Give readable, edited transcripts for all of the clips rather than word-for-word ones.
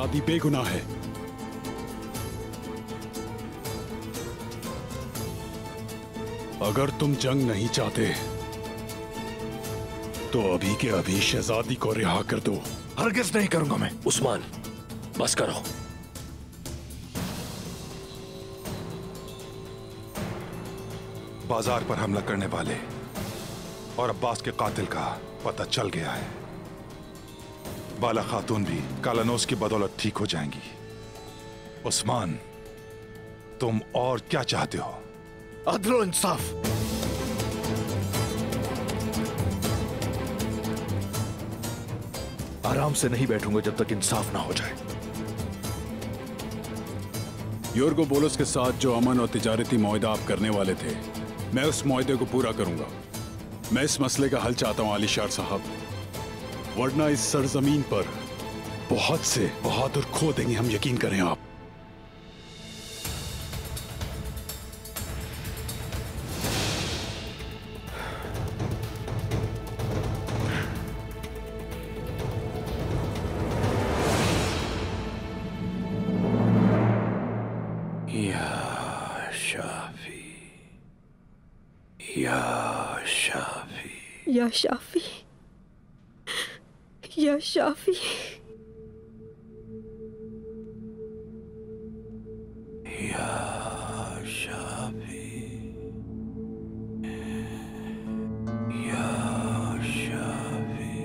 शहजादी बेगुनाह है। अगर तुम जंग नहीं चाहते तो अभी के अभी शहजादी को रिहा कर दो। हरगिज़ नहीं करूंगा मैं। उस्मान, बस करो। बाजार पर हमला करने वाले और अब्बास के कातिल का पता चल गया है। बाला खातून भी कालानोस की बदौलत ठीक हो जाएंगी। उस्मान, तुम और क्या चाहते हो? अदल और इंसाफ। आराम से नहीं बैठूंगा जब तक इंसाफ ना हो जाए। योर्गो बोलोस के साथ जो अमन और तिजारती मुआहदा आप करने वाले थे, मैं उस मुआहदे को पूरा करूंगा। मैं इस मसले का हल चाहता हूं आलिशार साहब, वरना इस सरजमीन पर बहुत से बहादुर खो देंगे हम, यकीन करें आप। या शाफी, या शाफी। या शाफी, या शाफी, या शाफी, या शाफी,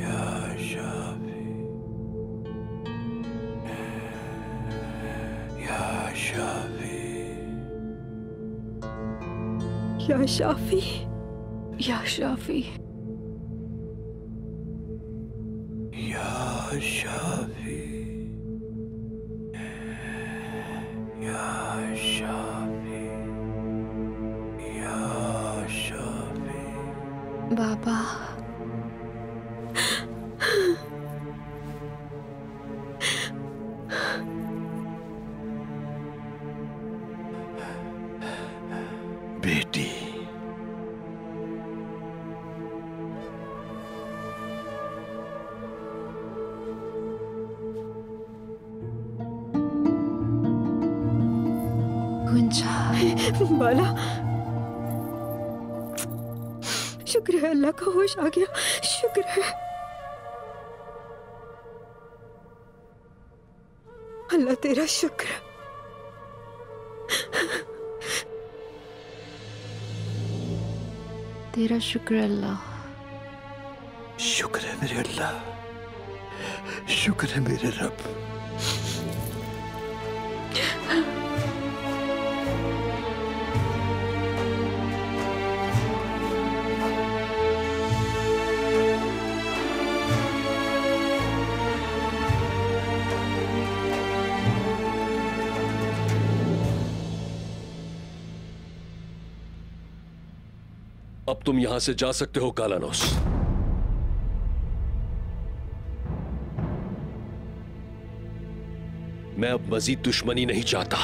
या शाफी, या शाफी, या शाफी, या शाफी, या शाफी। बाबा, बेटी, बाला, शुक्र है अल्लाह का होश आ गया, शुक्र है अल्लाह, तेरा शुक्र। तेरा शुक्र अल्लाह। शुक्र है मेरे अल्लाह, शुक्र है मेरे रब। अब तुम यहां से जा सकते हो कालानोस। मैं अब मजीद दुश्मनी नहीं चाहता,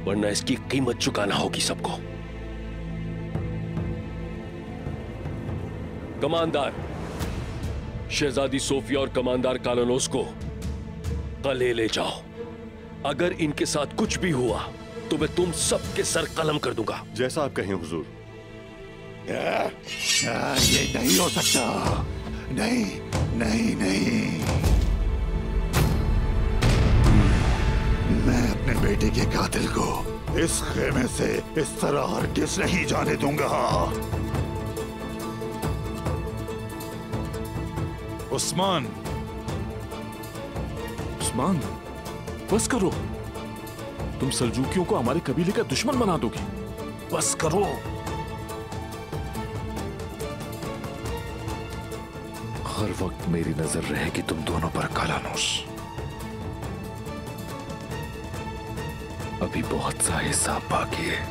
वरना इसकी कीमत चुकाना होगी सबको। कमांडर, शहजादी सोफिया और कमांडर कालानोस को कल ले जाओ। अगर इनके साथ कुछ भी हुआ तो मैं तुम सबके सर कलम कर दूंगा। जैसा आप कहें हुजूर। ये नहीं हो सकता, नहीं नहीं नहीं। मैं अपने बेटे के कातिल को इस खेमे से इस तरह हरगिज़ नहीं जाने दूंगा। उस्मान, उस्मान, बस करो। तुम सल्जूकियों को हमारे कबीले का दुश्मन बना दोगे। बस करो। हर वक्त मेरी नजर रहेगी तुम दोनों पर कालानोस। अभी बहुत सा हिसाब बाकी है।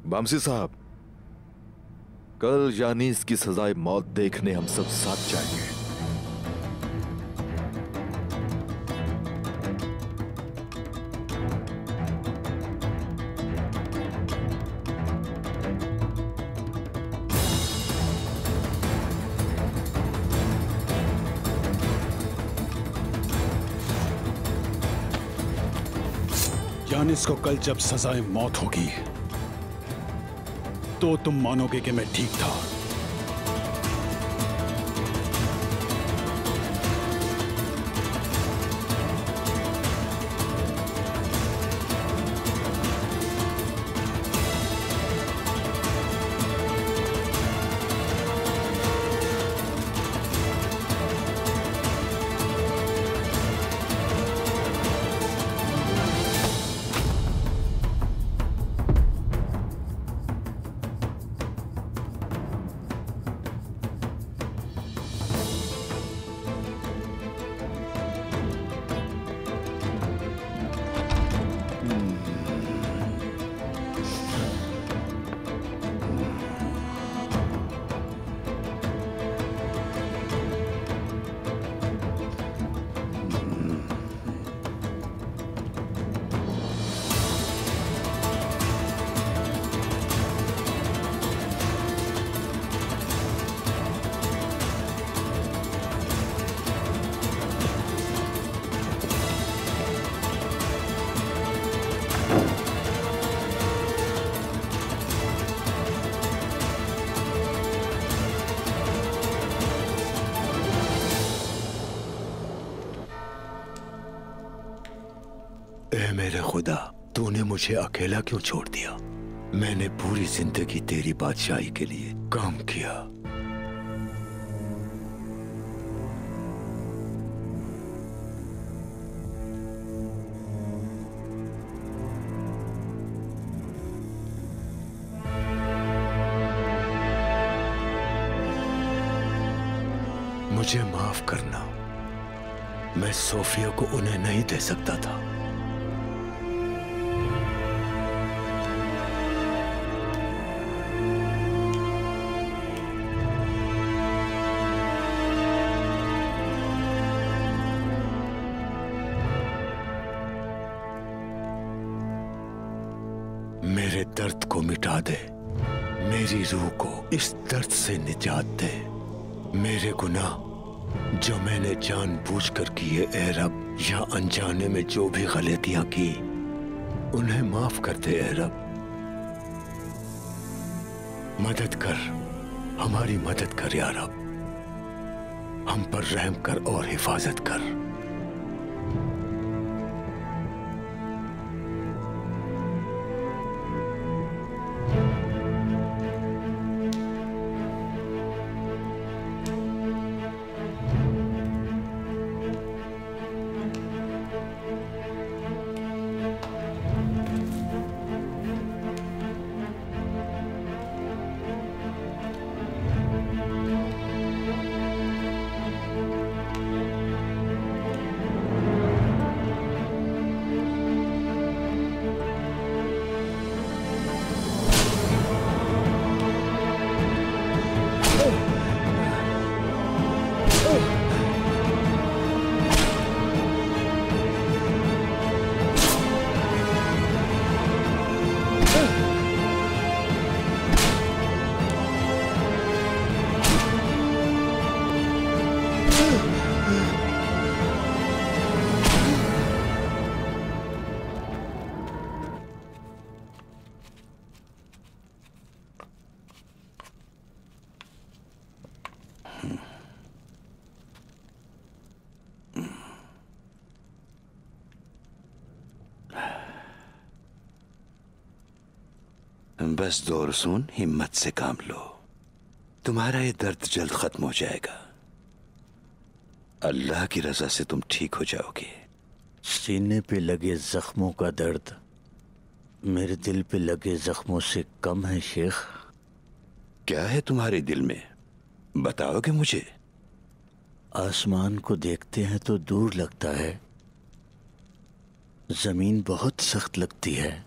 बामसी साहब, कल यानीस की सजाए मौत देखने हम सब साथ जाएंगे। यानिस को कल जब सजाए मौत होगी तो तुम मानोगे कि मैं ठीक था। ऐ मेरे खुदा, तूने मुझे अकेला क्यों छोड़ दिया? मैंने पूरी जिंदगी तेरी बादशाही के लिए काम किया। मुझे माफ करना, मैं सोफिया को उन्हें नहीं दे सकता था। मेरे दर्द को मिटा दे, मेरी रूह को इस दर्द से निजात दे। मेरे गुनाह जो मैंने जानबूझकर किए ऐ रब, या अनजाने में जो भी गलतियां की, उन्हें माफ कर दे ऐ रब। मदद कर, हमारी मदद कर या रब। हम पर रहम कर और हिफाजत कर। बस दोरसून, हिम्मत से काम लो। तुम्हारा ये दर्द जल्द खत्म हो जाएगा। अल्लाह की रजा से तुम ठीक हो जाओगे। सीने पे लगे जख्मों का दर्द मेरे दिल पे लगे जख्मों से कम है शेख। क्या है तुम्हारे दिल में, बताओगे मुझे? आसमान को देखते हैं तो दूर लगता है, जमीन बहुत सख्त लगती है।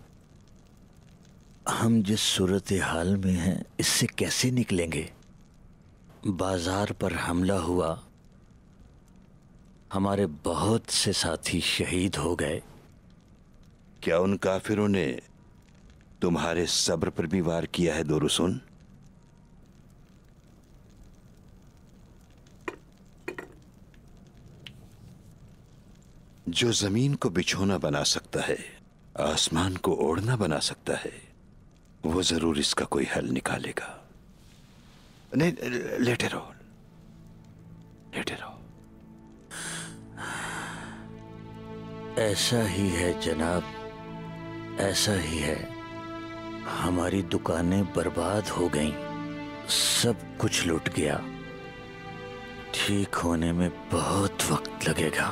हम जिस सूरत हाल में हैं, इससे कैसे निकलेंगे? बाजार पर हमला हुआ, हमारे बहुत से साथी शहीद हो गए। क्या उन काफिरों ने तुम्हारे सब्र पर भी वार किया है दोरसून? जो जमीन को बिछोना बना सकता है, आसमान को ओढ़ना बना सकता है, वो जरूर इसका कोई हल निकालेगा। नहीं, लेटे रहो, लेटे रहो। ऐसा ही है जनाब, ऐसा ही है। हमारी दुकानें बर्बाद हो गईं, सब कुछ लुट गया। ठीक होने में बहुत वक्त लगेगा।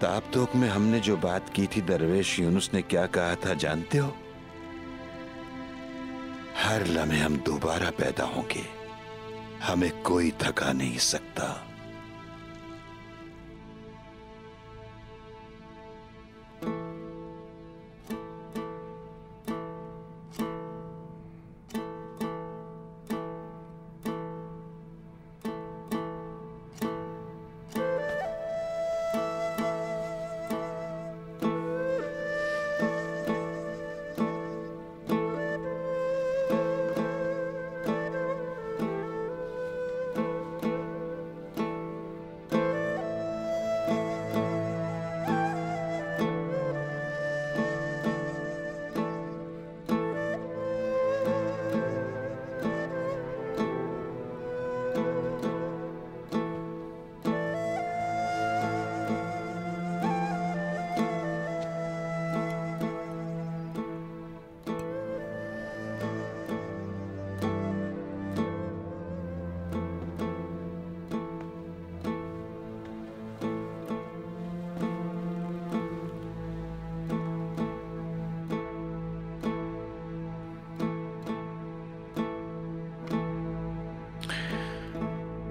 ताबतोक में हमने जो बात की थी, दरवेश यूनुस ने क्या कहा था जानते हो? हर लम्हे हम दोबारा पैदा होंगे, हमें कोई थका नहीं सकता।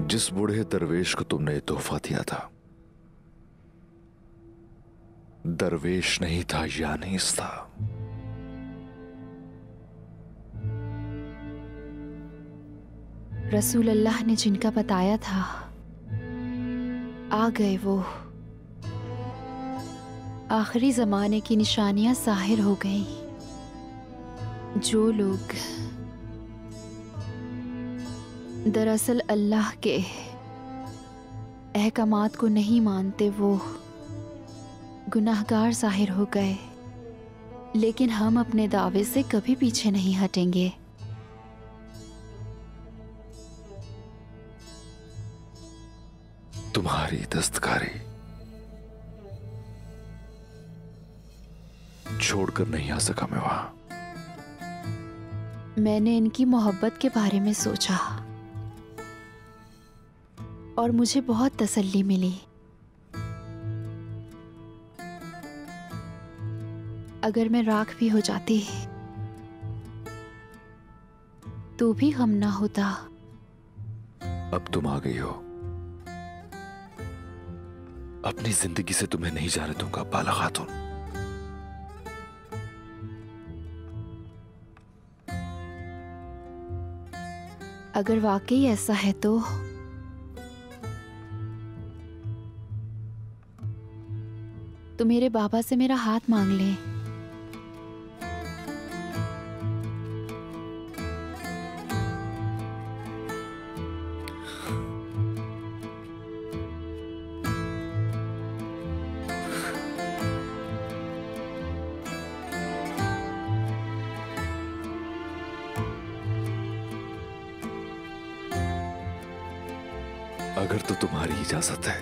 जिस बूढ़े दरवेश को तुमने तोहफा दिया था, दरवेश नहीं था, यानीस था। रसूल अल्लाह ने जिनका बताया था, आ गए वो। आखिरी जमाने की निशानियां जाहिर हो गई। जो लोग दरअसल अल्लाह के अहकामात को नहीं मानते, वो गुनाहगार जाहिर हो गए। लेकिन हम अपने दावे से कभी पीछे नहीं हटेंगे। तुम्हारी दस्तकारी छोड़कर नहीं आ सका मैं वहां। मैंने इनकी मोहब्बत के बारे में सोचा और मुझे बहुत तसल्ली मिली। अगर मैं राख भी हो जाती तो भी गम ना होता। अब तुम आ गई हो, अपनी जिंदगी से तुम्हें नहीं जाने दूंगा बाला खातून। अगर वाकई ऐसा है तो मेरे बाबा से मेरा हाथ मांग ले। अगर तो तुम्हारी इजाजत है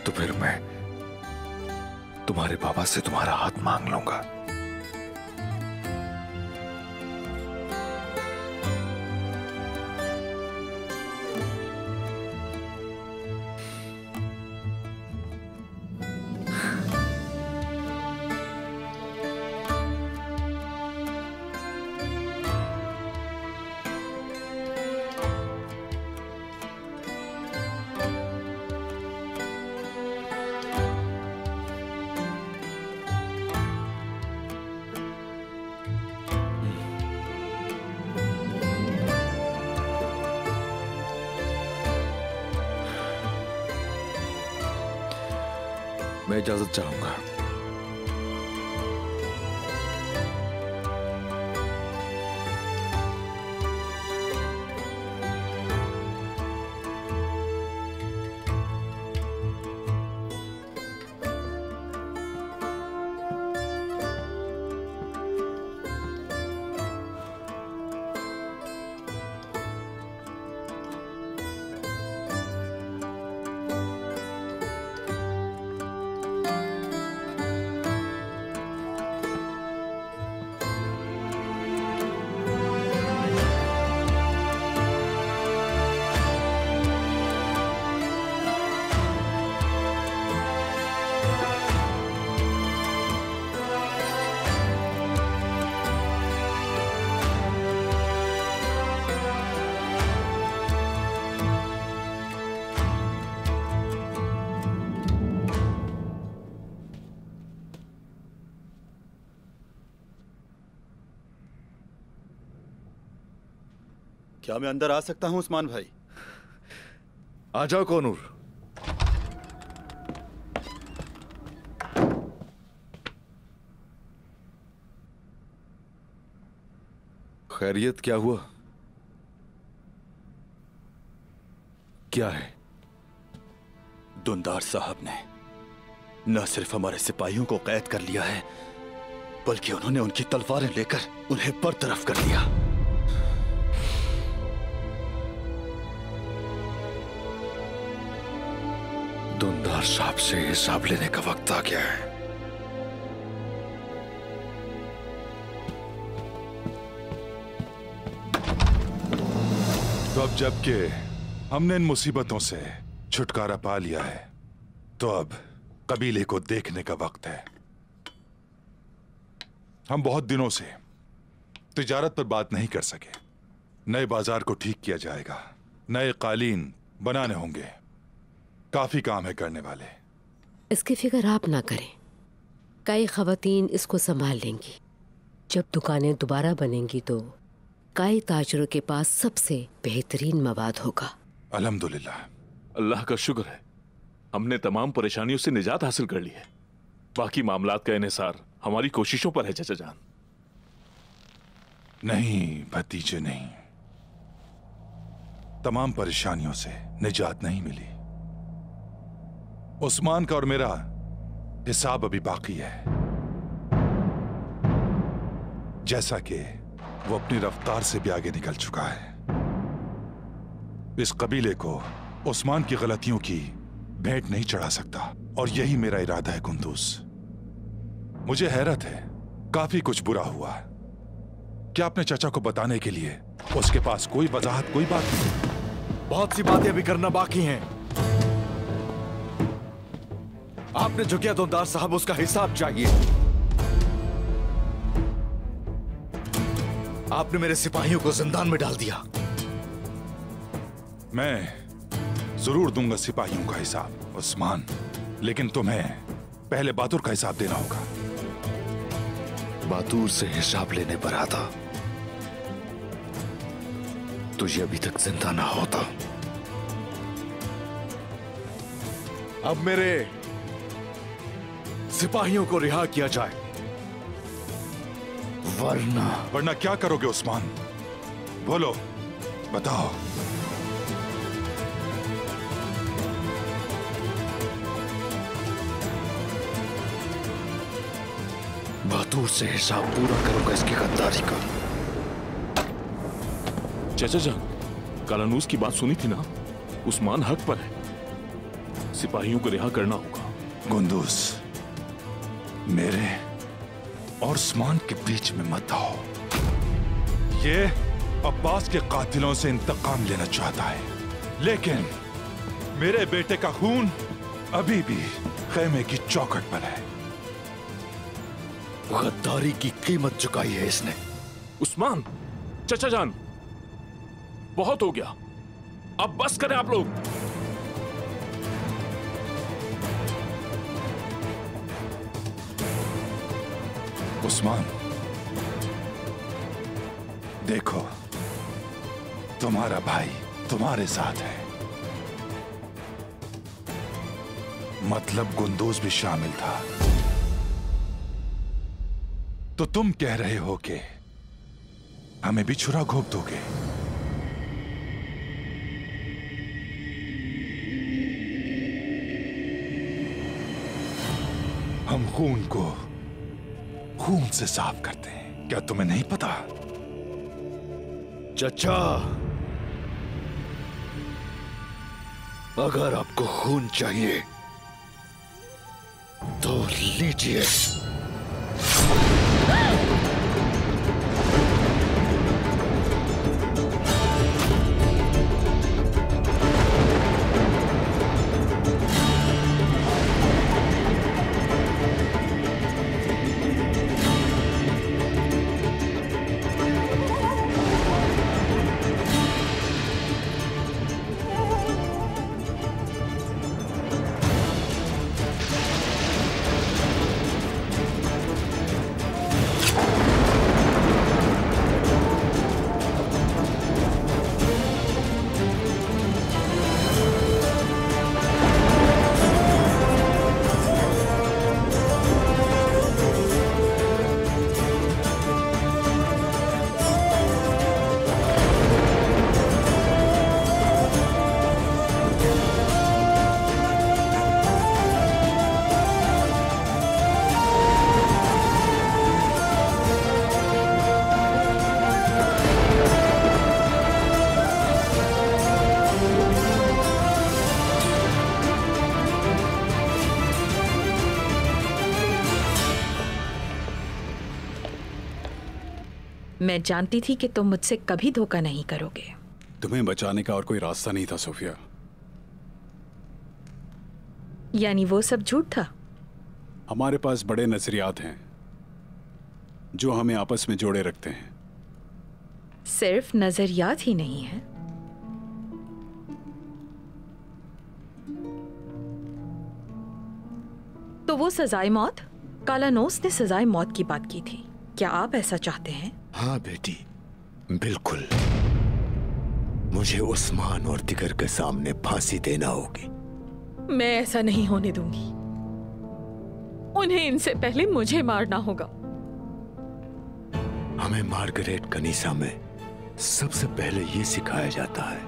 तो फिर मैं तुम्हारे बाबा से तुम्हारा हाथ मांग लूंगा। मैं इजाजत चाहूंगा। क्या मैं अंदर आ सकता हूं उस्मान भाई? आ जाओ कोनूर। खैरियत, क्या हुआ? क्या है? दुंदार साहब ने न सिर्फ हमारे सिपाहियों को कैद कर लिया है, बल्कि उन्होंने उनकी तलवारें लेकर उन्हें बरतरफ कर दिया। दुंदार साहब से हिसाब लेने का वक्त आ गया है। तो अब जबकि हमने इन मुसीबतों से छुटकारा पा लिया है, तो अब कबीले को देखने का वक्त है। हम बहुत दिनों से तिजारत पर बात नहीं कर सके। नए बाजार को ठीक किया जाएगा, नए कालीन बनाने होंगे, काफी काम है करने वाले। इसकी फिक्र आप ना करें, कई खवातीन इसको संभाल लेंगी। जब दुकानें दोबारा बनेंगी तो कई ताजरों के पास सबसे बेहतरीन मवाद होगा। अल्हम्दुलिल्लाह। अल्लाह का शुक्र है, हमने तमाम परेशानियों से निजात हासिल कर ली है। बाकी मामलात का इन्हिसार हमारी कोशिशों पर है चाचा जान। नहीं भतीजे, नहीं, तमाम परेशानियों से निजात नहीं मिली। उस्मान का और मेरा हिसाब अभी बाकी है। जैसा कि वो अपनी रफ्तार से भी आगे निकल चुका है। इस कबीले को उस्मान की गलतियों की भेंट नहीं चढ़ा सकता, और यही मेरा इरादा है कुंदूस। मुझे हैरत है, काफी कुछ बुरा हुआ। क्या अपने चाचा को बताने के लिए उसके पास कोई वजाहत, कोई बात नहीं? बहुत सी बातें अभी करना बाकी हैं। आपने जो किया दुंदार साहब, उसका हिसाब चाहिए। आपने मेरे सिपाहियों को जिंदान में डाल दिया। मैं जरूर दूंगा सिपाहियों का हिसाब उस्मान, लेकिन तुम्हें पहले बातुर का हिसाब देना होगा। बातूर से हिसाब लेने पर आता, तुझे अभी तक जिंदा ना होता। अब मेरे सिपाहियों को रिहा किया जाए, वरना क्या करोगे उस्मान? बोलो, बताओ। बातूर से हिसाब पूरा करूंगा इसकी गद्दारी का। चाचा जान, कालानूस की बात सुनी थी ना? उस्मान हक पर है, सिपाहियों को रिहा करना होगा। कुंदूस, मेरे और उस्मान के बीच में मत आओ। ये अब्बास के कातिलों से इंतकाम लेना चाहता है, लेकिन मेरे बेटे का खून अभी भी खेमे की चौखट पर है। गद्दारी की कीमत चुकाई है इसने। उस्मान, चाचा जान, बहुत हो गया, अब बस करें आप लोग। उस्मान, देखो, तुम्हारा भाई तुम्हारे साथ है। मतलब कुंदूस भी शामिल था, तो तुम कह रहे हो कि हमें भी छुरा घोंप दोगे? हम खून को खून से साफ करते हैं, क्या तुम्हें नहीं पता? चचा, अगर आपको खून चाहिए तो लीजिए। मैं जानती थी कि तुम मुझसे कभी धोखा नहीं करोगे। तुम्हें बचाने का और कोई रास्ता नहीं था सोफिया। यानी वो सब झूठ था? हमारे पास बड़े नजरियात हैं जो हमें आपस में जोड़े रखते हैं। सिर्फ नजरियात ही नहीं है, तो वो सजाए मौत, कालानोस ने सजाए मौत की बात की थी। क्या आप ऐसा चाहते हैं? हाँ बेटी, बिल्कुल। मुझे उस्मान और दिगर के सामने फांसी देना होगी। मैं ऐसा नहीं होने दूंगी। उन्हें इनसे पहले मुझे मारना होगा। हमें मार्गरेट कनीसा में सबसे पहले ये सिखाया जाता है,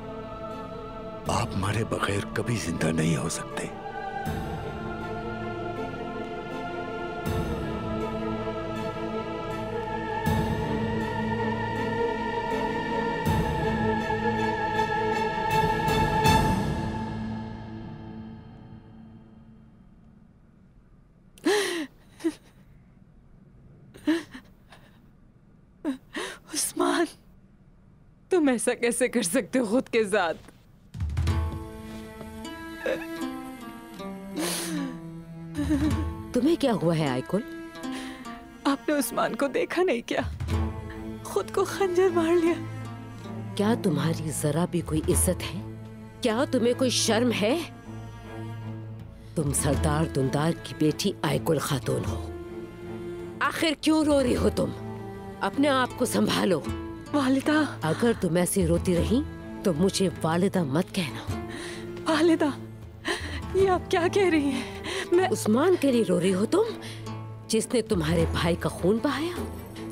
आप मरे बगैर कभी जिंदा नहीं हो सकते। उस्मान, तुम ऐसा कैसे कर सकते हो खुद के साथ? तुम्हें क्या हुआ है आइकुल? आपने उस्मान को देखा नहीं क्या? खुद को खंजर मार लिया। क्या तुम्हारी जरा भी कोई इज्जत है? क्या तुम्हें कोई शर्म है? तुम सरदार दुंदार की बेटी आइकुल खातून हो। आखिर क्यों रो रही हो तुम? अपने आप को संभालो। वालिदा, अगर तुम ऐसे रोती रही तो मुझे वालिदा मत कहना। वालिदा, ये आप क्या कह रही हैं? मैं उस्मान के लिए रो रही हो तुम, जिसने तुम्हारे भाई का खून बहाया,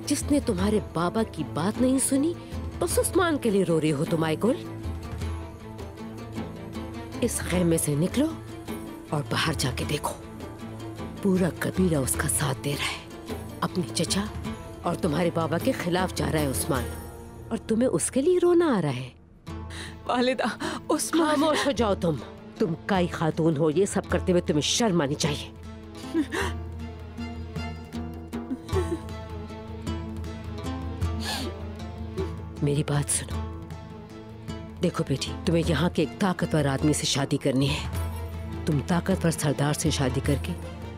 जिसने तुम्हारे बाबा की बात नहीं सुनी, बस उस्मान के लिए रो रही हो तुम आइकुल। इस खैमे से निकलो और बाहर जाके देखो, पूरा कबीला उसका साथ दे रहा है। अपने चचा और तुम्हारे बाबा के खिलाफ जा रहा है उस्मान, और तुम्हें उसके लिए रोना आ रहा है। वालिदा, उस्मान। खामोश हो जाओ तुम काई खातून हो। ये सब करते हुए तुम्हें शर्म आनी चाहिए। मेरी बात सुनो। देखो बेटी, तुम्हें यहाँ के एक ताकतवर आदमी से शादी करनी है। तुम ताकतवर सरदार से शादी करके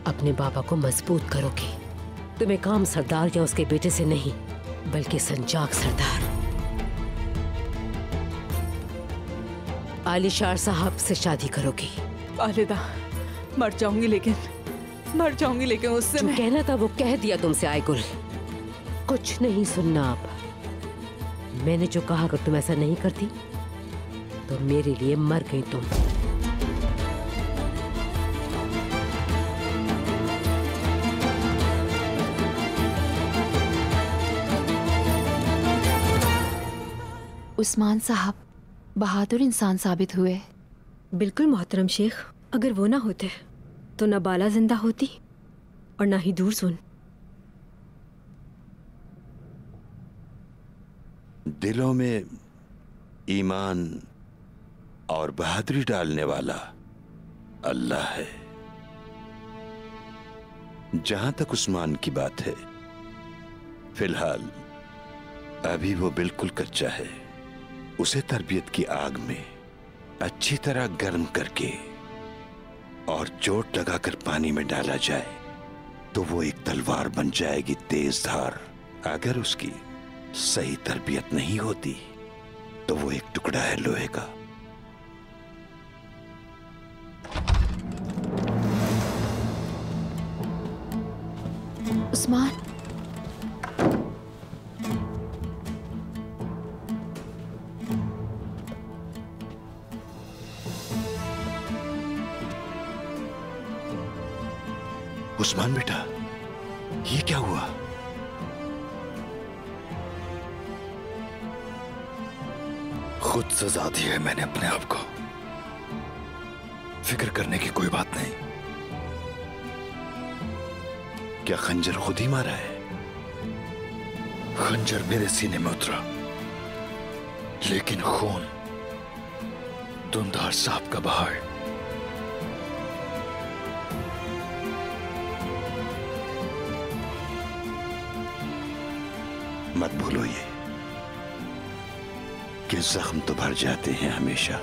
अपने बाबा को मजबूत करोगे। तुम्हें काम सरदार या उसके बेटे से नहीं, बल्कि संजाक सरदार आलिशार साहब से शादी करोगी। वालिदा, मर जाऊंगी लेकिन उससे जो कहना था वो कह दिया तुमसे आइकुल। कुछ नहीं सुनना आप। मैंने जो कहा, अगर तुम ऐसा नहीं करती तो मेरे लिए मर गई तुम। उस्मान साहब बहादुर इंसान साबित हुए। बिल्कुल मोहतरम शेख, अगर वो ना होते तो ना बाला जिंदा होती और ना ही दूर सुन। दिलों में ईमान और बहादुरी डालने वाला अल्लाह है। जहां तक उस्मान की बात है, फिलहाल अभी वो बिल्कुल कच्चा है। उसे तरबियत की आग में अच्छी तरह गर्म करके और चोट लगाकर पानी में डाला जाए तो वो एक तलवार बन जाएगी, तेज धार। अगर उसकी सही तरबियत नहीं होती तो वो एक टुकड़ा है लोहे का। उस्मान, उस्मान बेटा, ये क्या हुआ? खुद सजा दी है मैंने अपने आप को। फिक्र करने की कोई बात नहीं। क्या खंजर खुद ही मारा है? खंजर मेरे सीने में उतरा, लेकिन खून दुंदार साहब का बहा है। मत भूलो ये कि जख्म तो भर जाते हैं हमेशा,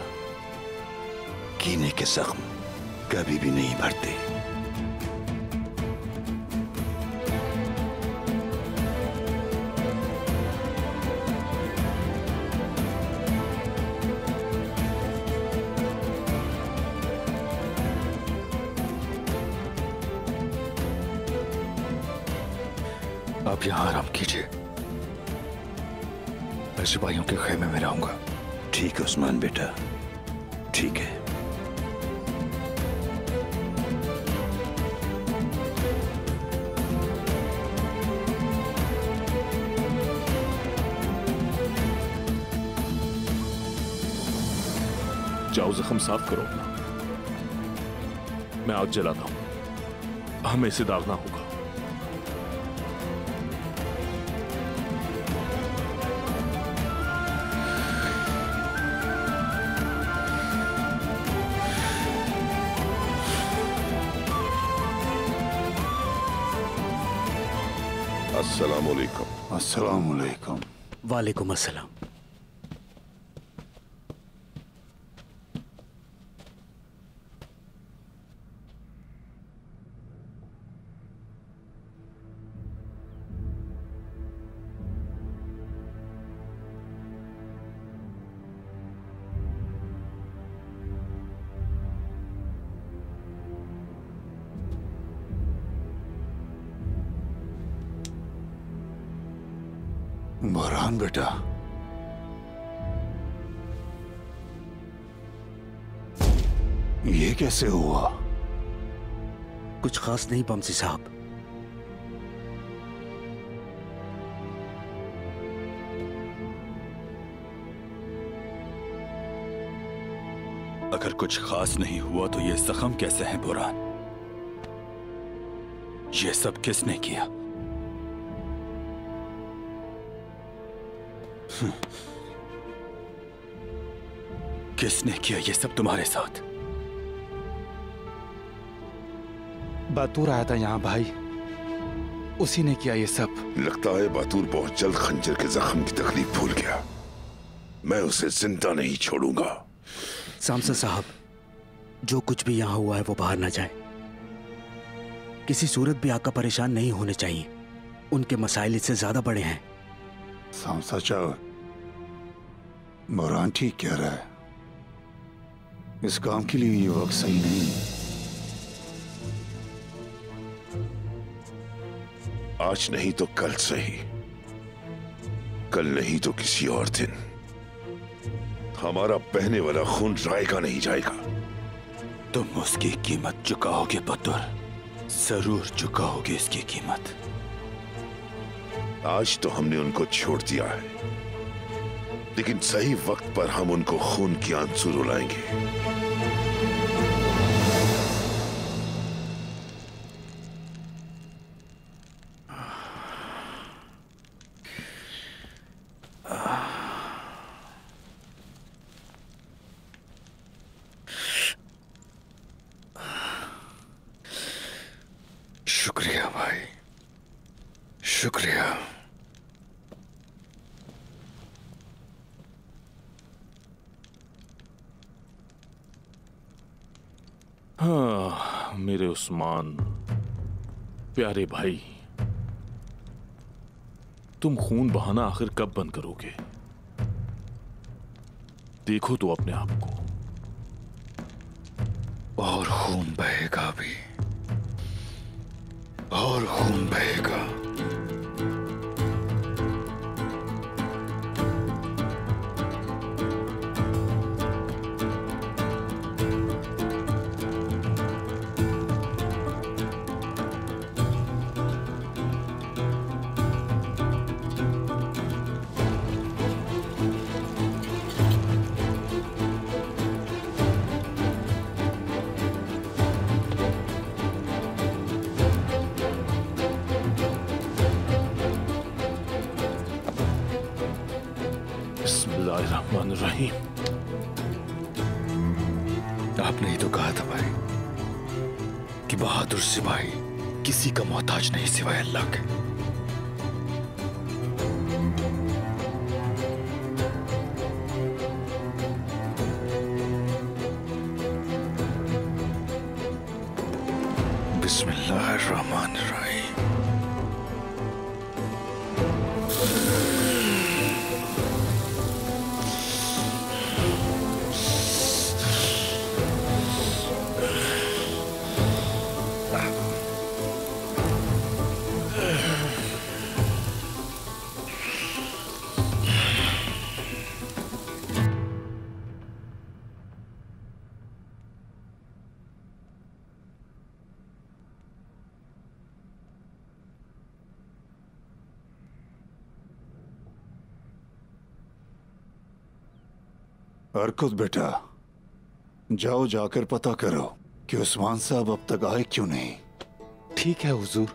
कीने के जख्म कभी भी नहीं भरते। आप यहाँ आराम कीजिए, मैं सिपाहियों के खेमे में रहूंगा। ठीक है उस्मान बेटा, ठीक है। जाओ जख्म साफ करो अपना, मैं आग जलाता हूं, हमें इसे दागना होगा। अस्सलामुअलैकुम। अस्सलामुअलैकुम। वालेकुम अस्सलाम। बुरहान बेटा, ये कैसे हुआ? कुछ खास नहीं बमसी साहब, अगर कुछ खास नहीं हुआ तो ये जख्म कैसे हैं बुरहान? ये सब किसने किया? किसने किया ये सब तुम्हारे साथ? बातूर आया था यहाँ भाई, उसी ने किया ये सब। लगता है बातूर बहुत जल्द खंजर के जख्म की तकलीफ भूल गया। मैं उसे जिंदा नहीं छोड़ूंगा। सामसा साहब, जो कुछ भी यहाँ हुआ है वो बाहर ना जाए। किसी सूरत भी आका परेशान नहीं होने चाहिए, उनके मसाइल इससे ज्यादा बड़े हैं। सामसा चाचा, बुरहान ठीक कह रहा है, इस काम के लिए ये वक्त सही नहीं। आज नहीं तो कल सही, कल नहीं तो किसी और दिन हमारा बहने वाला खून रायगा नहीं जाएगा। तुम उसकी कीमत चुकाओगे पुत्र, जरूर चुकाओगे इसकी कीमत। आज तो हमने उनको छोड़ दिया है, लेकिन सही वक्त पर हम उनको खून की आंसू रुलाएंगे। शुक्रिया भाई, शुक्रिया। हाँ मेरे उस्मान, प्यारे भाई, तुम खून बहाना आखिर कब बंद करोगे? देखो तो अपने आप को। और खून बहेगा भी, और खून बहेगा। बिस्मिल्लाहिर्रहमानिर्रहीम। आपने ही तो कहा था भाई कि बहादुर सिपाही किसी का मोहताज नहीं सिवाय अल्लाह के। बिस्मिल्लाहिर्रहमानिर्रहीम। अर्कुत बेटा, जाओ जाकर पता करो कि उस्मान साहब अब तक आए क्यों नहीं। ठीक है हुजूर।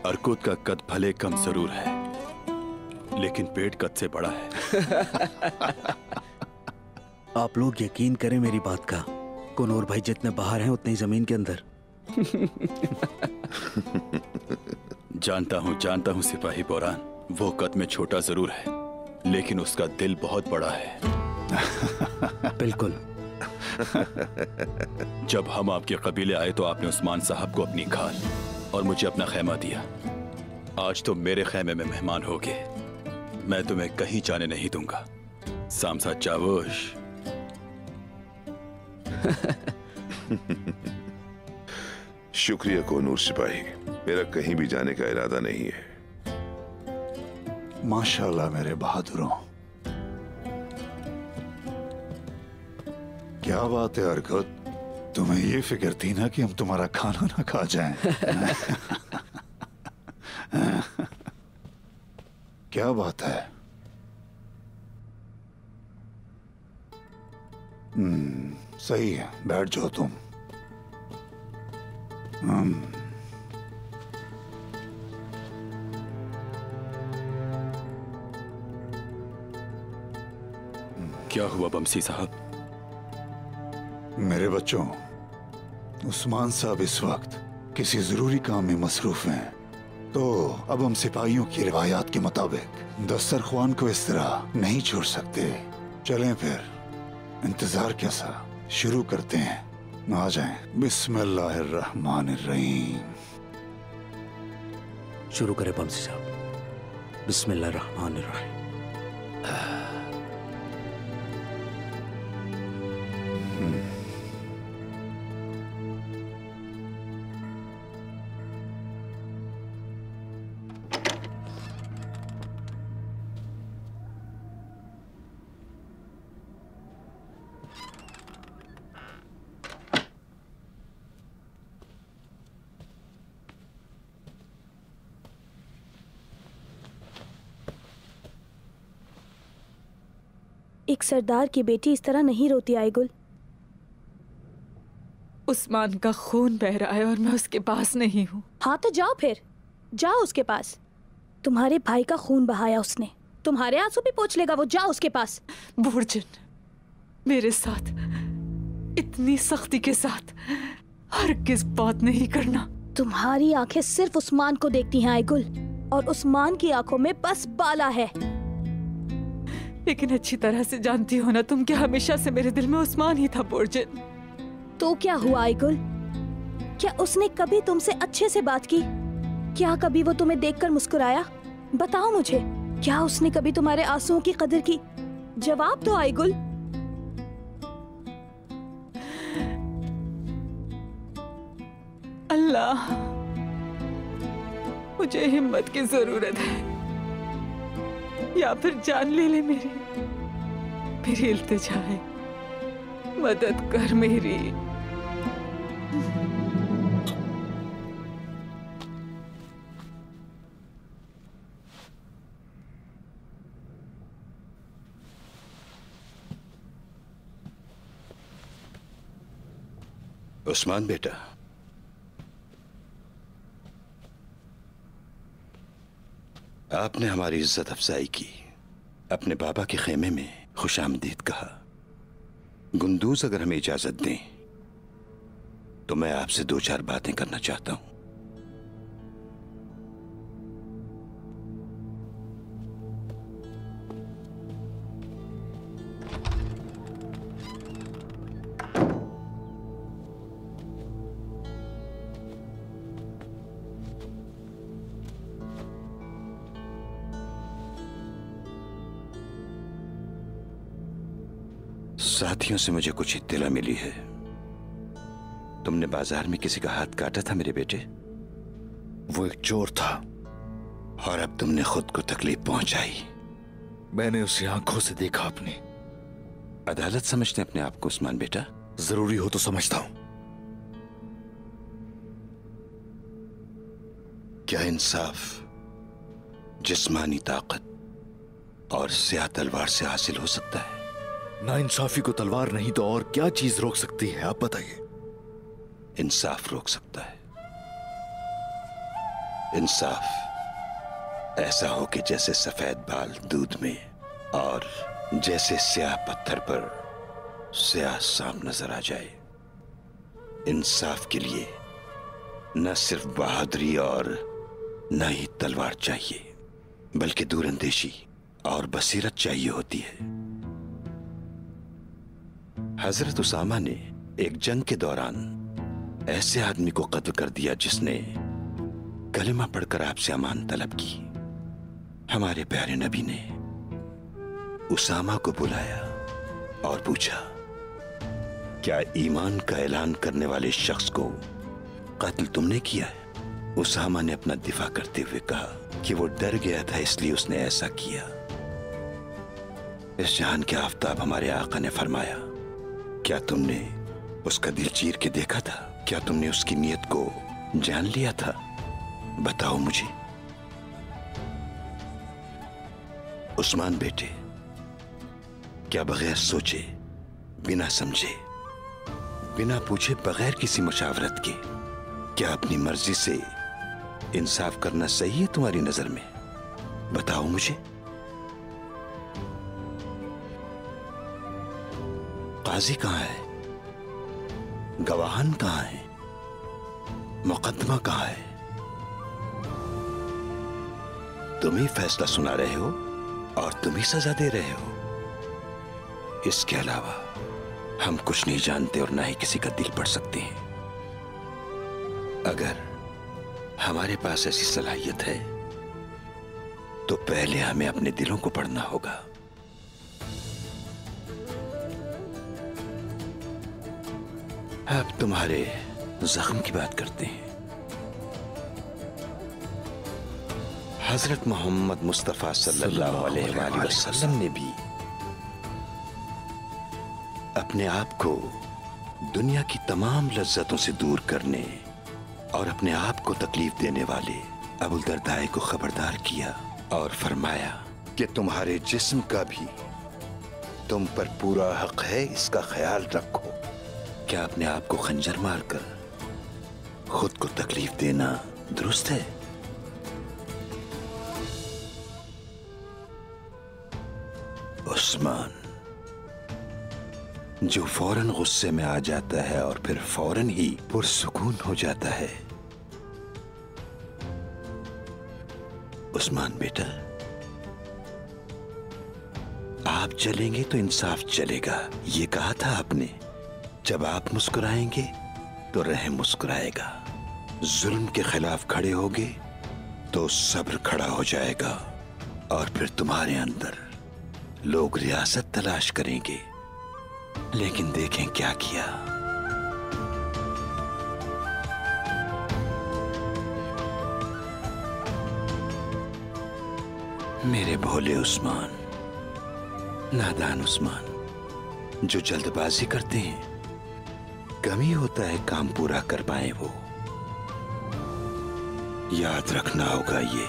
अर्कुत का कद भले कम जरूर है, लेकिन पेट कद से बड़ा है। आप लोग यकीन करें मेरी बात का, कुनूर भाई जितने बाहर हैं उतनी जमीन के अंदर। जानता हूं सिपाही बोरान, वो कद में छोटा जरूर है, लेकिन उसका दिल बहुत बड़ा है। बिल्कुल। जब हम आपके कबीले आए तो आपने उस्मान साहब को अपनी खाल और मुझे अपना खैमा दिया। आज तो मेरे खैमे में मेहमान होगे, मैं तुम्हें कहीं जाने नहीं दूंगा। सामसा चावोश। शुक्रिया कोनूर सिपाही, मेरा कहीं भी जाने का इरादा नहीं है। माशाल्लाह मेरे बहादुरों। क्या बात है अर्कुत, तुम्हें ये फिक्र थी ना कि हम तुम्हारा खाना ना खा जाएं। क्या बात है? सही है, बैठ जाओ तुम। क्या हुआ बमसी साहब? मेरे बच्चों, उस्मान साहब इस वक्त किसी जरूरी काम में मसरूफ हैं, तो अब हम सिपाहियों की रिवायात के मुताबिक दस्तरख्वान को इस तरह नहीं छोड़ सकते। चलें फिर, इंतजार कैसा, शुरू करते हैं। आ जाएं। बिस्मिल्लाहिर्रहमानिर्रहीम। शुरू करें बमसी साहब। बिस्मिल्लाहिर्रहमानिर्रहीम। एक सरदार की बेटी इस तरह नहीं रोती आयगुल। उस्मान का खून बह रहा है और मैं उसके पास नहीं हूँ। हाँ तो जाओ फिर, जाओ उसके पास। तुम्हारे भाई का खून बहाया उसने, तुम्हारे आंसू भी पोंछ लेगा वो। जाओ उसके पास। बूढ़जन, मेरे साथ इतनी सख्ती के साथ हरगिज बात नहीं करना। तुम्हारी आंखें सिर्फ उस्मान को देखती हैं आयगुल, और उस्मान की आंखों में बस बाला है। लेकिन अच्छी तरह से जानती हो ना तुम, क्या हमेशा से मेरे दिल में उस्मान ही था बूढ़जन। तो क्या हुआ आयगुल? क्या उसने कभी तुमसे अच्छे से बात की? क्या कभी वो तुम्हें देखकर मुस्कुराया? बताओ मुझे, क्या उसने कभी तुम्हारे आंसुओं की कदर की? जवाब दो आयगुल। अल्लाह, मुझे हिम्मत की जरूरत है, या फिर जान ले ले मेरी इल्तिजा है, मदद कर मेरी। उस्मान बेटा, आपने हमारी इज्जत अफजाई की, अपने बाबा के खेमे में खुशामदीद कहा। गुंदूज अगर हमें इजाजत दें तो मैं आपसे 2-4 बातें करना चाहता हूं। साथियों से मुझे कुछ इत्तला मिली है। तुमने बाजार में किसी का हाथ काटा था मेरे बेटे। वो एक चोर था और अब तुमने खुद को तकलीफ पहुंचाई। मैंने उसे आंखों से देखा अपनी। अदालत समझते अपने आप को उस्मान बेटा? जरूरी हो तो समझता हूं। क्या इंसाफ जिस्मानी ताकत और स्याह तलवार से हासिल हो सकता है? नाइंसाफी को तलवार नहीं तो और क्या चीज रोक सकती है, आप बताइए। इंसाफ रोक सकता है। इंसाफ ऐसा हो कि जैसे सफेद बाल दूध में और जैसे स्याह पत्थर पर स्याह सांप नजर आ जाए। इंसाफ के लिए न सिर्फ बहादुरी और न ही तलवार चाहिए, बल्कि दूरंदेशी और बसीरत चाहिए होती है। हजरत उसामा ने एक जंग के दौरान ऐसे आदमी को कत्ल कर दिया जिसने कलिमा पढ़कर आपसे अमान तलब की। हमारे प्यारे नबी ने उसामा को बुलाया और पूछा, क्या ईमान का ऐलान करने वाले शख्स को कत्ल तुमने किया है? उसामा ने अपना दिफा करते हुए कहा कि वो डर गया था इसलिए उसने ऐसा किया। इस जहान के आफताब हमारे आका ने फरमाया, क्या तुमने उसका दिल चीर के देखा था? क्या तुमने उसकी नीयत को जान लिया था? बताओ मुझे। उस्मान बेटे, क्या बगैर सोचे, बिना समझे, बिना पूछे, बगैर किसी मशावरत के, क्या अपनी मर्जी से इंसाफ करना सही है तुम्हारी नजर में? बताओ मुझे। काजी कहां है? गवाहान कहां है? मुकदमा कहां है? तुम ही फैसला सुना रहे हो और तुम ही सजा दे रहे हो। इसके अलावा हम कुछ नहीं जानते और ना ही किसी का दिल पढ़ सकते हैं। अगर हमारे पास ऐसी सलाहियत है तो पहले हमें अपने दिलों को पढ़ना होगा। अब तुम्हारे जख्म की बात करते हैं। हजरत मोहम्मद मुस्तफा सल्लल्लाहु अलैहि वसल्लम ने भी अपने आप को दुनिया की तमाम लज्जतों से दूर करने और अपने आप को तकलीफ देने वाले अबू दरदा को खबरदार किया और फरमाया कि तुम्हारे जिस्म का भी तुम पर पूरा हक है, इसका ख्याल रखो। क्या अपने आप को खंजर मारकर खुद को तकलीफ देना दुरुस्त है? उस्मान, जो फौरन गुस्से में आ जाता है और फिर फौरन ही पुरसुकून हो जाता है। उस्मान बेटा, आप चलेंगे तो इंसाफ चलेगा, ये कहा था आपने। जब आप मुस्कुराएंगे तो रहम मुस्कुराएगा। जुल्म के खिलाफ खड़े होगे तो सब्र खड़ा हो जाएगा और फिर तुम्हारे अंदर लोग रियासत तलाश करेंगे। लेकिन देखें क्या किया। मेरे भोले उस्मान, नादान उस्मान, जो जल्दबाजी करते हैं, कम ही होता है काम पूरा कर पाए वो। याद रखना होगा ये।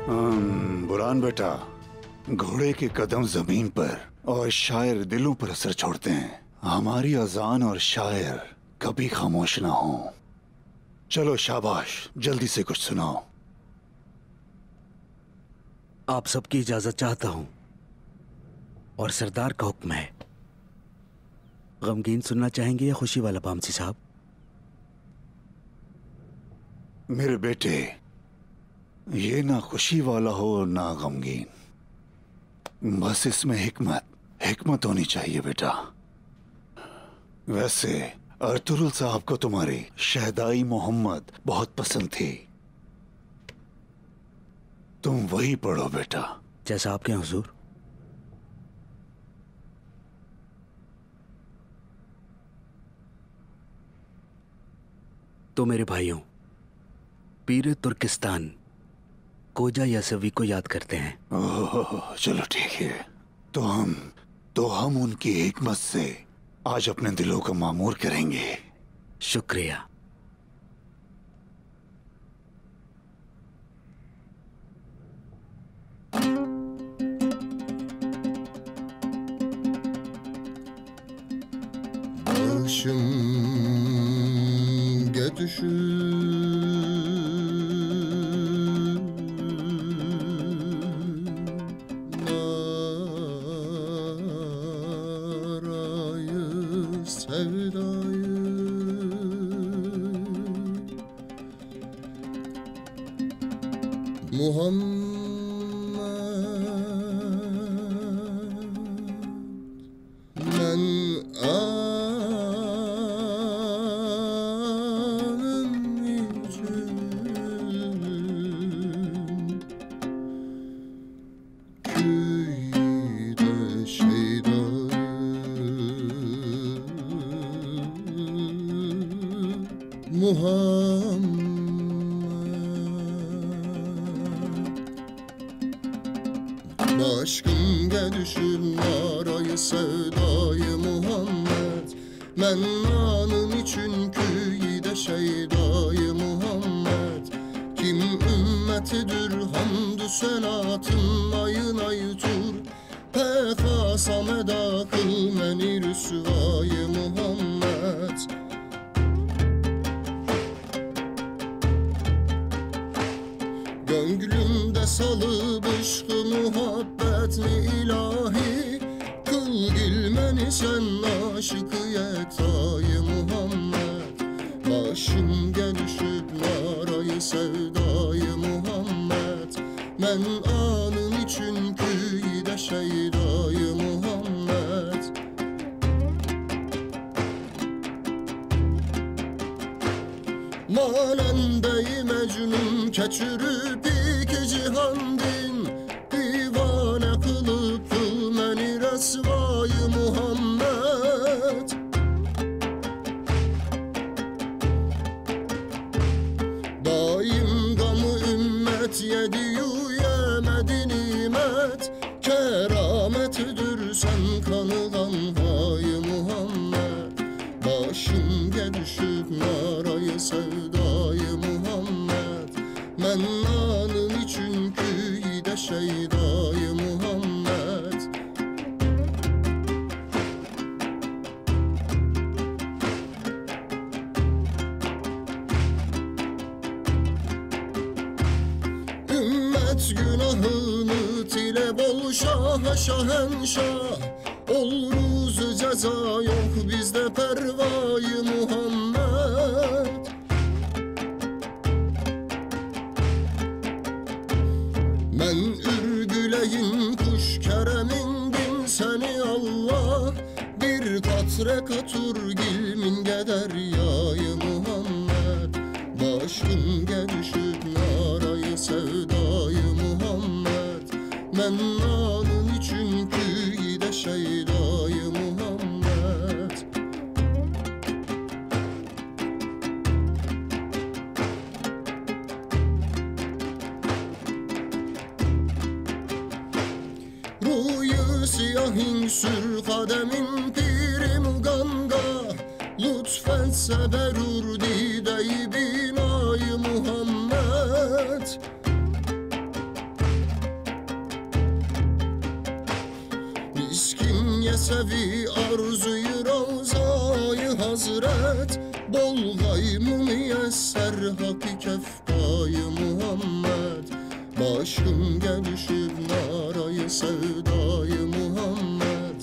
बुरान बेटा, घोड़े के कदम जमीन पर और शायर दिलों पर असर छोड़ते हैं। हमारी अजान और शायर कभी खामोश ना हो। चलो शाबाश, जल्दी से कुछ सुनाओ। आप सबकी इजाजत चाहता हूं और सरदार का हुक्म है। गमगीन सुनना चाहेंगे या खुशी वाला बामसी साहब? मेरे बेटे, ये ना खुशी वाला हो ना गमगीन, बस इसमें हिकमत होनी चाहिए बेटा। वैसे अर्तुगरुल साहब को तुम्हारी शहदाई मोहम्मद बहुत पसंद थी, तुम वही पढ़ो बेटा। जैसा आपके हुजूर। तो मेरे भाइयों, पीर तुर्किस्तान कोजा यासवी को याद करते हैं। ओह, चलो ठीक है। तो हम उनकी हिकमत से आज अपने दिलों को मामूर करेंगे। शुक्रिया। Şahenşah oluruz, ceza yok bizde pervayı Muhammed. Ben ürgüleyin kuş keremindim seni Allah, bir katre katur gilmin geder yayı Muhammed. Başım gelişip narayı sevdayı Muhammed. Ben çünkü de şeydayı Muhammed. Ruyu siyahin sür kademin piri muganga, lütfetse berur dideyi binayı Muhammed. sevi arzuyu ravzayı hazret Bol gaymu miyesser haki keftayı Muhammed Başım gelişir narayı sevdayı Muhammed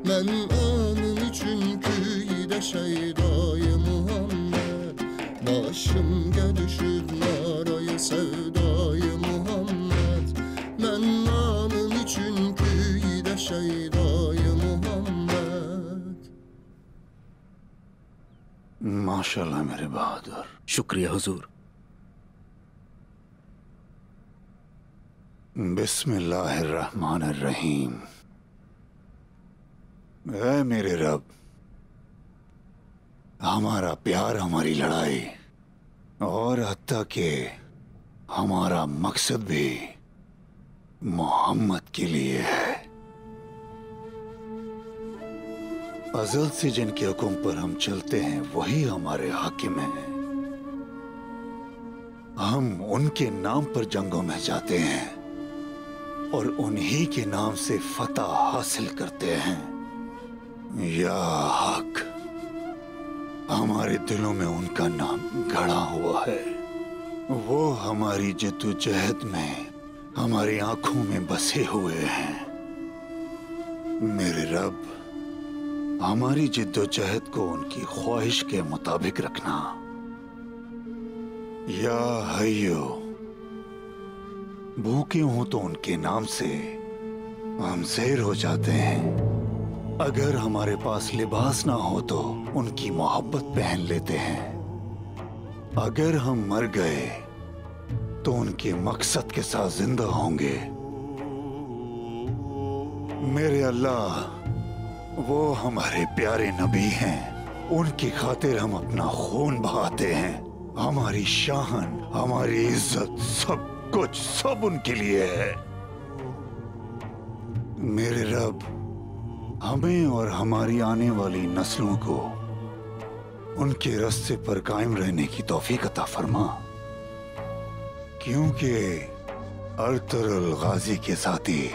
Men anın için küyde şeydayı Muhammed Başım gelişir narayı sevdayı Muhammed Men anın için küyde şeydayı Muhammed माशाल्लाह मेरे बहादुर। शुक्रिया हुजूर। बिस्मिल्लाहिर्रहमानिर्रहीम। ऐ मेरे रब, हमारा प्यार, हमारी लड़ाई और हत्ता के हमारा मकसद भी मोहम्मद के लिए है। अज़ल से जिनके हुक्म पर हम चलते हैं वही हमारे हाकिम हैं। हम उनके नाम पर जंगों में जाते हैं और उन्हीं के नाम से फतह हासिल करते हैं। या हक, हमारे दिलों में उनका नाम गड़ा हुआ है। वो हमारी जद्दोजहद में, हमारी आंखों में बसे हुए हैं। मेरे रब, हमारी जिद्दोजहद को उनकी ख्वाहिश के मुताबिक रखना। या हय्यो, भूखे हों तो उनके नाम से हम ज़ेर हो जाते हैं। अगर हमारे पास लिबास ना हो तो उनकी मोहब्बत पहन लेते हैं। अगर हम मर गए तो उनके मकसद के साथ जिंदा होंगे। मेरे अल्लाह, वो हमारे प्यारे नबी हैं। उनकी खातिर हम अपना खून बहाते हैं। हमारी शान, हमारी इज्जत, सब कुछ सब उनके लिए है। मेरे रब, हमें और हमारी आने वाली नस्लों को उनके रास्ते पर कायम रहने की तौफीक अता फरमा, क्योंकि अर्तुगरुल गाजी के साथी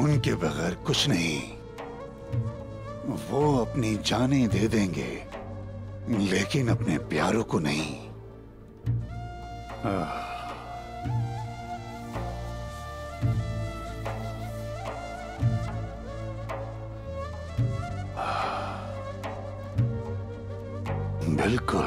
उनके बगैर कुछ नहीं। वो अपनी जानें दे देंगे लेकिन अपने प्यारों को नहीं। बिल्कुल।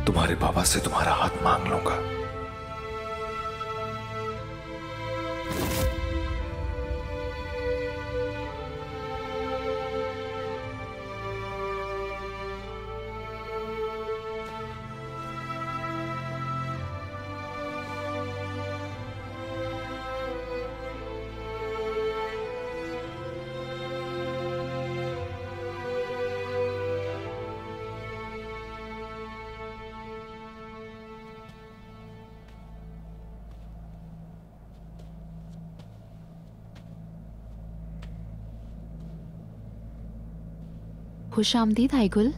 तुम्हारे बाबा से तुम्हारा हाथ मांग लूंगा। खुशामदीद आईगुल।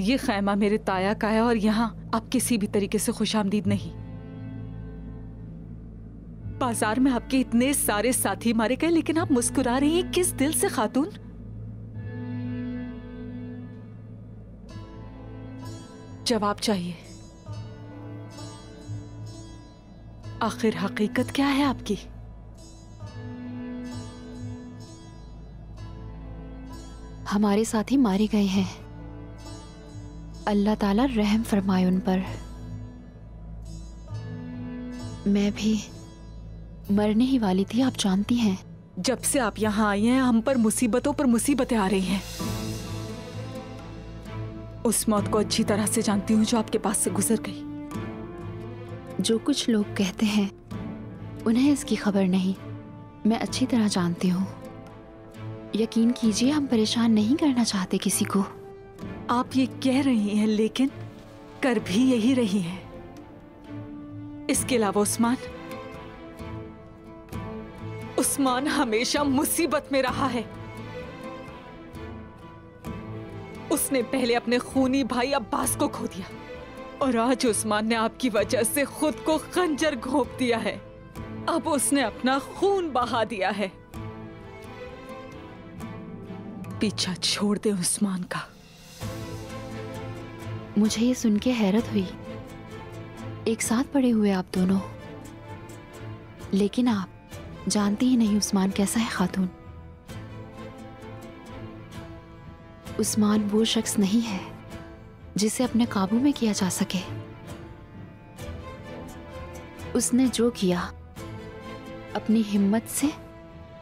ये खैमा मेरे ताया का है और यहाँ आप किसी भी तरीके से खुशामदीद नहीं। बाजार में आपके इतने सारे साथी मारे गए लेकिन आप मुस्कुरा रही हैं, किस दिल से खातून? जवाब चाहिए। आखिर हकीकत क्या है आपकी? हमारे साथी मारे गए हैं। अल्लाह ताला रहम फरमाए उन पर। मैं भी मरने ही वाली थी, आप जानती हैं। जब से आप यहाँ आई हैं हम पर मुसीबतों पर मुसीबतें आ रही हैं। उस मौत को अच्छी तरह से जानती हूँ जो आपके पास से गुजर गई। जो कुछ लोग कहते हैं उन्हें इसकी खबर नहीं, मैं अच्छी तरह जानती हूँ। यकीन कीजिए, हम परेशान नहीं करना चाहते किसी को। आप ये कह रही हैं लेकिन कर भी यही रही हैं। इसके अलावा उस्मान हमेशा मुसीबत में रहा है। उसने पहले अपने खूनी भाई अब्बास को खो दिया और आज उस्मान ने आपकी वजह से खुद को खंजर घोंप दिया है। अब उसने अपना खून बहा दिया है। पीछा छोड़ दे उस्मान का। मुझे ये सुन के हैरत हुई। एक साथ पड़े हुए आप दोनों, लेकिन आप जानती ही नहीं उस्मान कैसा है खातून। उस्मान वो शख्स नहीं है जिसे अपने काबू में किया जा सके। उसने जो किया अपनी हिम्मत से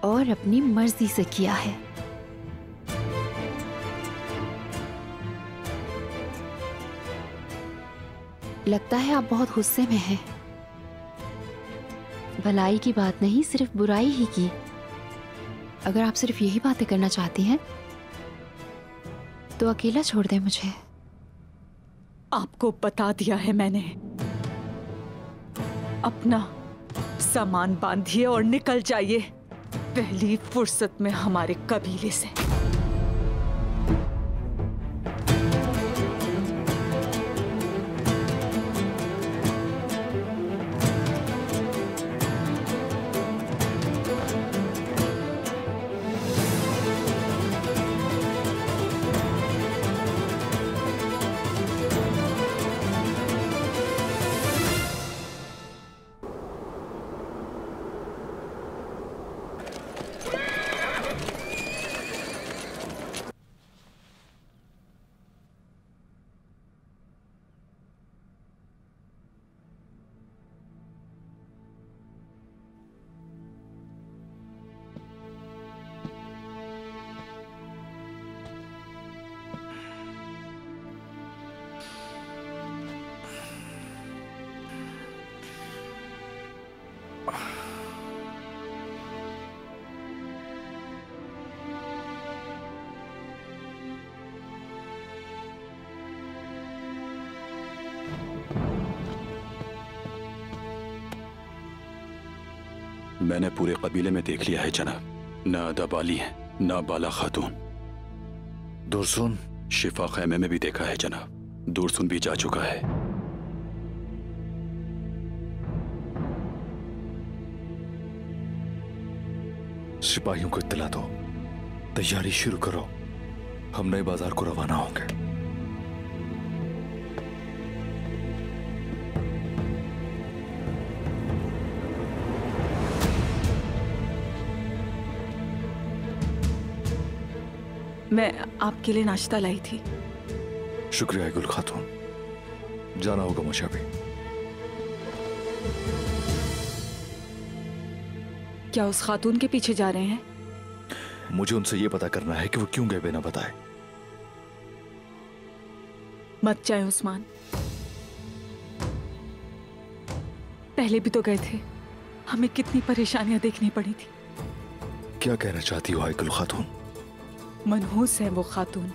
और अपनी मर्जी से किया है। लगता है आप बहुत गुस्से में हैं। भलाई की बात नहीं, सिर्फ बुराई ही की। अगर आप सिर्फ यही बातें करना चाहती हैं तो अकेला छोड़ दें मुझे। आपको बता दिया है मैंने। अपना सामान बांधिए और निकल जाइए पहली फुर्सत में हमारे कबीले से। मैंने पूरे कबीले में देख लिया है जनाब। ना अदा बाली है, ना बाला खातून। दुरसुन? शिफा खैमे में भी देखा है जनाब। दुरसुन भी जा चुका है। सिपाहियों को इत्तला दो, तैयारी शुरू करो। हम नए बाजार को रवाना होंगे। मैं आपके लिए नाश्ता लाई थी। शुक्रिया गुल खातून। जाना होगा मुझे भी। क्या उस खातून के पीछे जा रहे हैं? मुझे उनसे यह पता करना है कि वो क्यों गए बिना बताए। मत जाए उस्मान। पहले भी तो गए थे। हमें कितनी परेशानियां देखनी पड़ी थी। क्या कहना चाहती हो गुल खातून? मनहूस है वो खातून।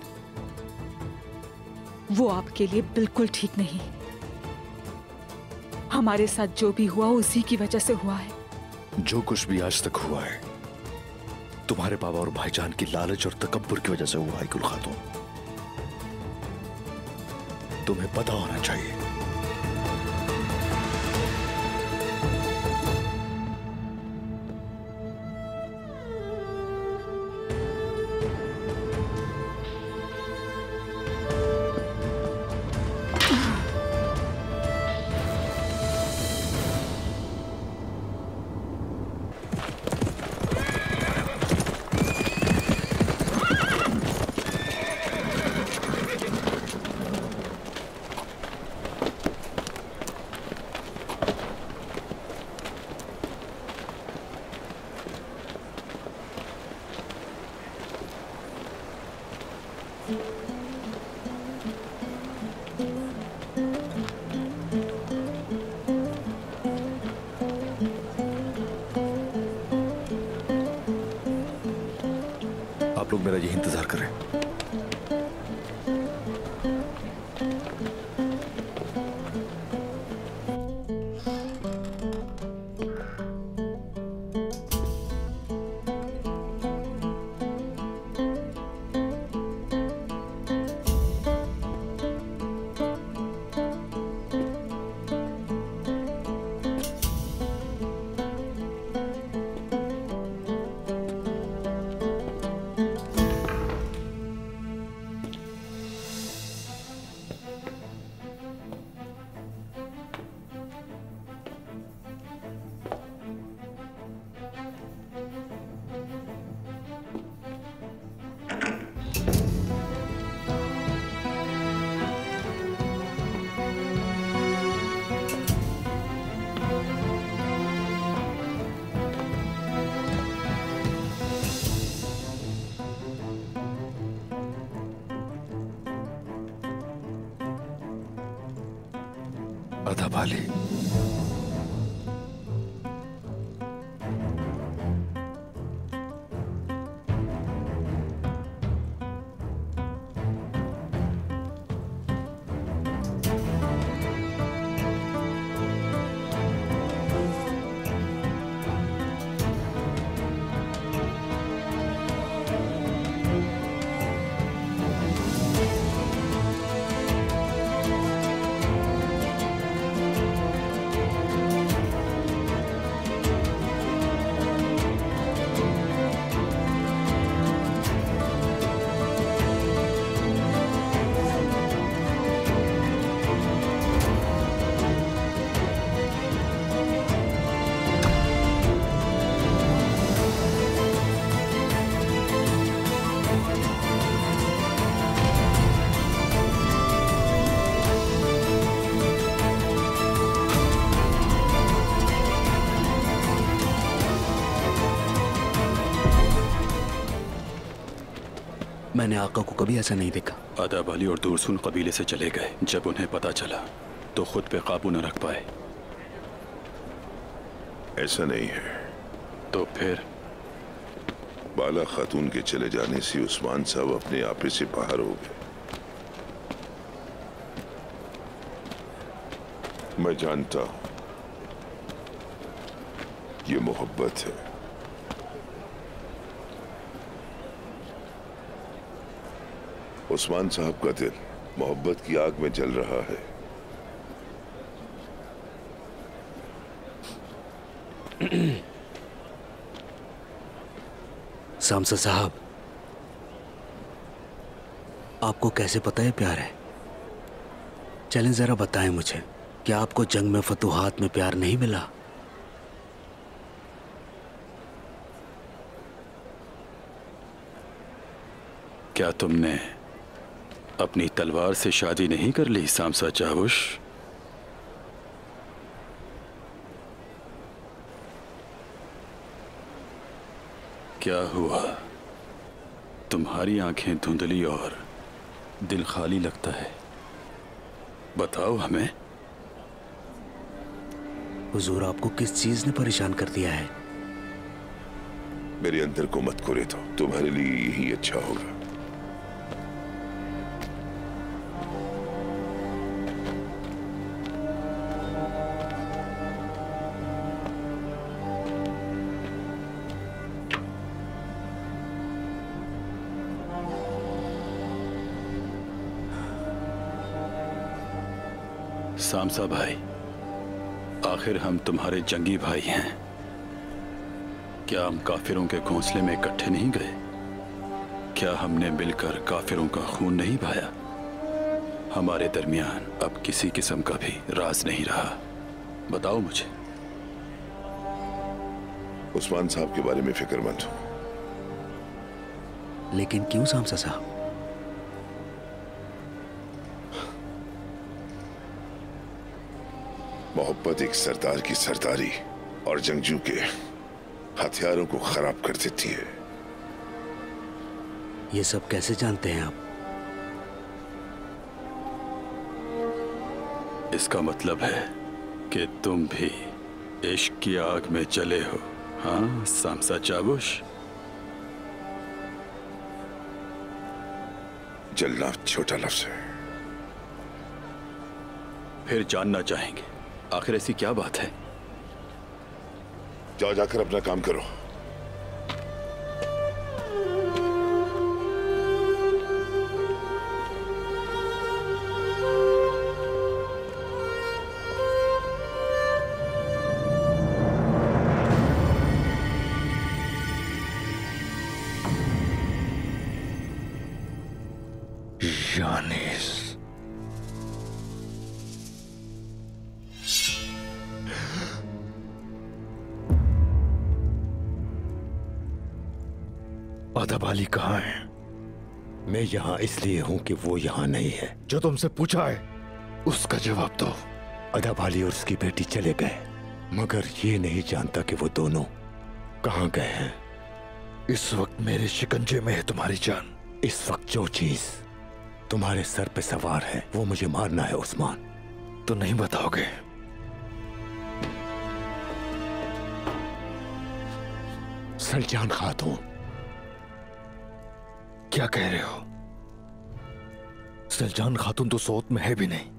वो आपके लिए बिल्कुल ठीक नहीं। हमारे साथ जो भी हुआ उसी की वजह से हुआ है। जो कुछ भी आज तक हुआ है तुम्हारे बाबा और भाईजान की लालच और तकब्बुर की वजह से हुआ है गुल खातून। तुम्हें पता होना चाहिए। आप लोग मेरा यही इंतजार करें। अदब अली। मैंने आका को कभी ऐसा नहीं देखा। अदब अली और दूरसुन कबीले से चले गए। जब उन्हें पता चला तो खुद पे काबू न रख पाए। ऐसा नहीं है। तो फिर बाला खातून के चले जाने से उस्मान साहब अपने आपे से बाहर हो गए। मैं जानता हूं ये मोहब्बत है। उस्मान साहब का दिल मोहब्बत की आग में जल रहा है। सामसा साहब, आपको कैसे पता है प्यार है? चलें जरा बताएं मुझे, क्या आपको जंग में फतूहात में प्यार नहीं मिला? क्या तुमने अपनी तलवार से शादी नहीं कर ली सामसा चावुश? क्या हुआ? तुम्हारी आंखें धुंधली और दिल खाली लगता है। बताओ हमें। हुजूर, आपको किस चीज ने परेशान कर दिया है? मेरे अंदर को मत कोरे दो, तुम्हारे लिए यही अच्छा होगा। सामसा भाई, आखिर हम तुम्हारे जंगी भाई हैं। क्या हम काफिरों के घोंसले में इकट्ठे नहीं गए? क्या हमने मिलकर काफिरों का खून नहीं बहाया? हमारे दरमियान अब किसी किस्म का भी राज नहीं रहा। बताओ मुझे। उस्मान साहब के बारे में फिक्रमंद हूं। लेकिन क्यों सामसा साहब? मोहब्बत एक सरदार की सरदारी और जंगजू के हथियारों को खराब कर देती है। ये सब कैसे जानते हैं आप? इसका मतलब है कि तुम भी इश्क की आग में जले हो। हाँ सामसा चावुश? जलना छोटा लफ्ज है। फिर जानना चाहेंगे आखिर ऐसी क्या बात है? जाओ, जाकर अपना काम करो। यानीस, अदब अली कहाँ है? मैं यहाँ इसलिए हूँ कि वो यहाँ नहीं है। जो तुमसे पूछा है उसका जवाब दो। अदब अली और उसकी बेटी चले गए, मगर ये नहीं जानता कि वो दोनों कहाँ गए हैं। इस वक्त मेरे शिकंजे में है तुम्हारी जान। इस वक्त जो चीज तुम्हारे सर पे सवार है वो मुझे मारना है उस्मान। तो नहीं बताओगे? सलजान खातून, क्या कह रहे हो? सलजान खातून तो सोत में है भी नहीं।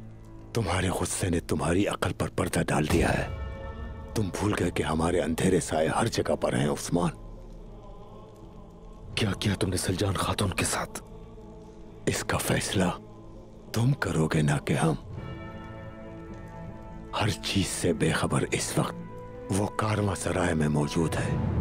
तुम्हारे गुस्से ने तुम्हारी अकल पर पर्दा डाल दिया है। तुम भूल गए कि हमारे अंधेरे साए हर जगह पर हैं उस्मान। क्या किया तुमने सलजान खातून के साथ? इसका फैसला तुम करोगे ना कि हम। हर चीज से बेखबर इस वक्त वो कारवां सराय में मौजूद है।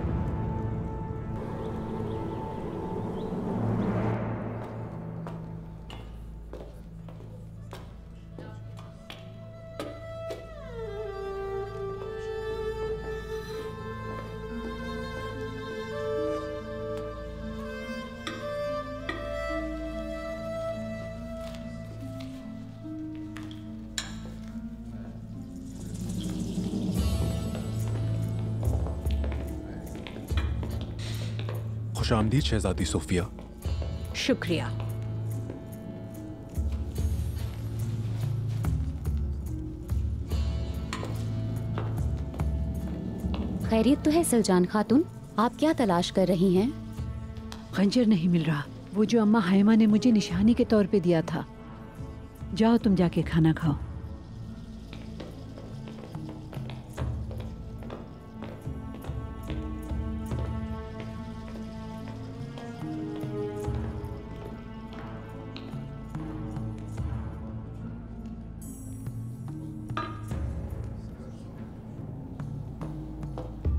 खुशामदीद शहजादी सोफिया। शुक्रिया। खैरियत तो है सलजान खातून, आप क्या तलाश कर रही हैं? खंजर नहीं मिल रहा, वो जो अम्मा हाइमा ने मुझे निशानी के तौर पे दिया था। जाओ तुम जाके खाना खाओ।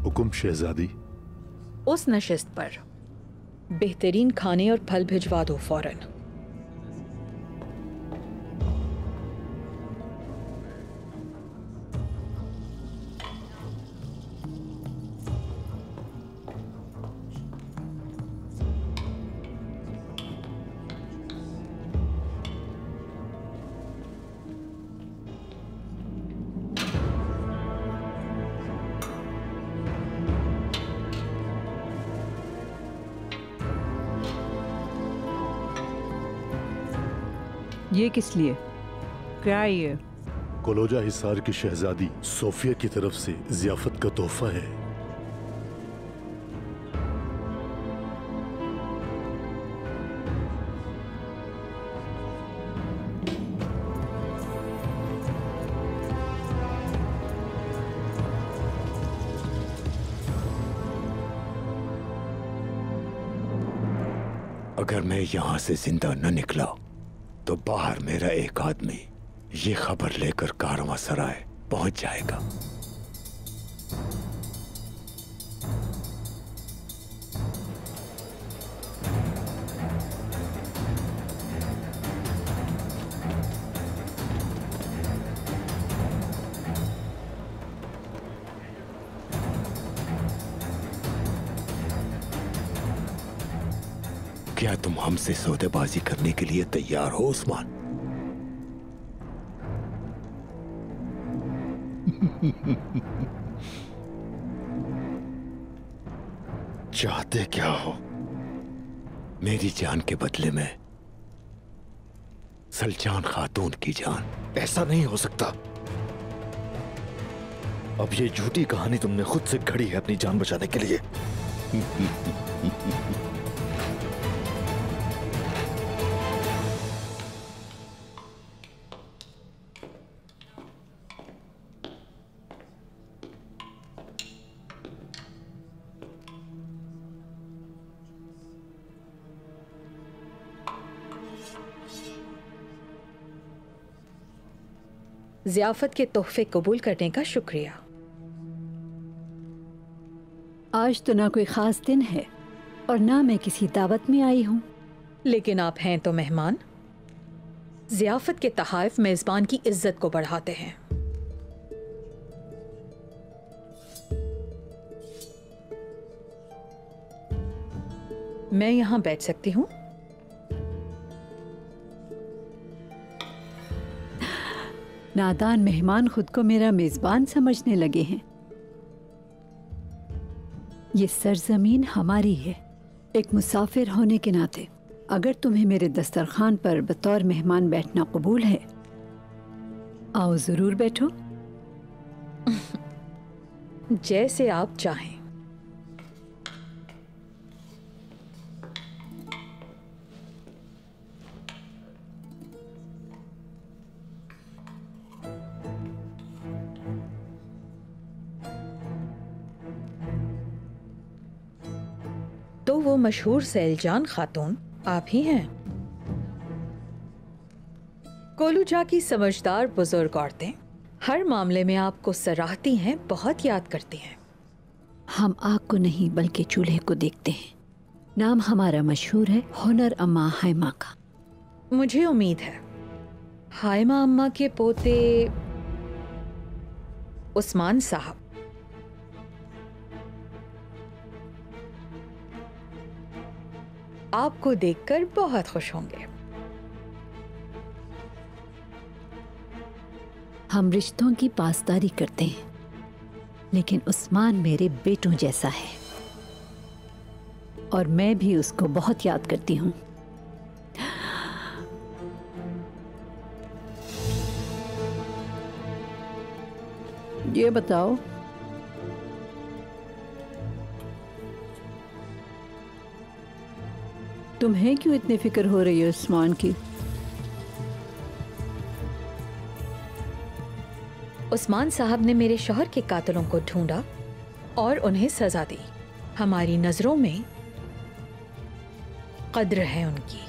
हुकुम शहजादी। उस नशिस्त पर बेहतरीन खाने और फल भिजवा दो फौरन। ये किस लिए? क्या है ये? कोलोजा हिसार की शहजादी सोफिया की तरफ से जियाफत का तोहफा है। अगर मैं यहां से जिंदा न निकला तो बाहर मेरा एक आदमी ये खबर लेकर कारवां सराय पहुंच जाएगा। क्या तुम हमसे सौदेबाजी करने के लिए तैयार हो उस्मान? चाहते क्या हो? मेरी जान के बदले में सलजान खातून की जान। ऐसा नहीं हो सकता। अब ये झूठी कहानी तुमने खुद से घड़ी है अपनी जान बचाने के लिए। ज़ियाफत के तोहफे कबूल करने का शुक्रिया। आज तो ना कोई खास दिन है और ना मैं किसी दावत में आई हूँ। लेकिन आप हैं तो मेहमान। ज़ियाफत के तहाइफ मेज़बान की इज्जत को बढ़ाते हैं। मैं यहां बैठ सकती हूँ? नादान मेहमान खुद को मेरा मेजबान समझने लगे हैं। ये सरजमीन हमारी है। एक मुसाफिर होने के नाते अगर तुम्हें मेरे दस्तरखान पर बतौर मेहमान बैठना कबूल है आओ जरूर बैठो। जैसे आप चाहें। तो वो मशहूर सैलजान खातून आप ही हैं। कोलूचा की समझदार बुजुर्ग औरतें हर मामले में आपको सराहती हैं, बहुत याद करती हैं। हम आग को नहीं बल्कि चूल्हे को देखते हैं। नाम हमारा मशहूर है, हुनर अम्मा हाइमा का। मुझे उम्मीद है हाइमा अम्मा के पोते उस्मान साहब आपको देखकर बहुत खुश होंगे। हम रिश्तों की पासदारी करते हैं, लेकिन उस्मान मेरे बेटों जैसा है और मैं भी उसको बहुत याद करती हूँ। ये बताओ, तुम्हें क्यों इतनी फिक्र हो रही है उस्मान की? उस्मान साहब ने मेरे शौहर के कातिलों को ढूंढा और उन्हें सजा दी। हमारी नजरों में कद्र है उनकी।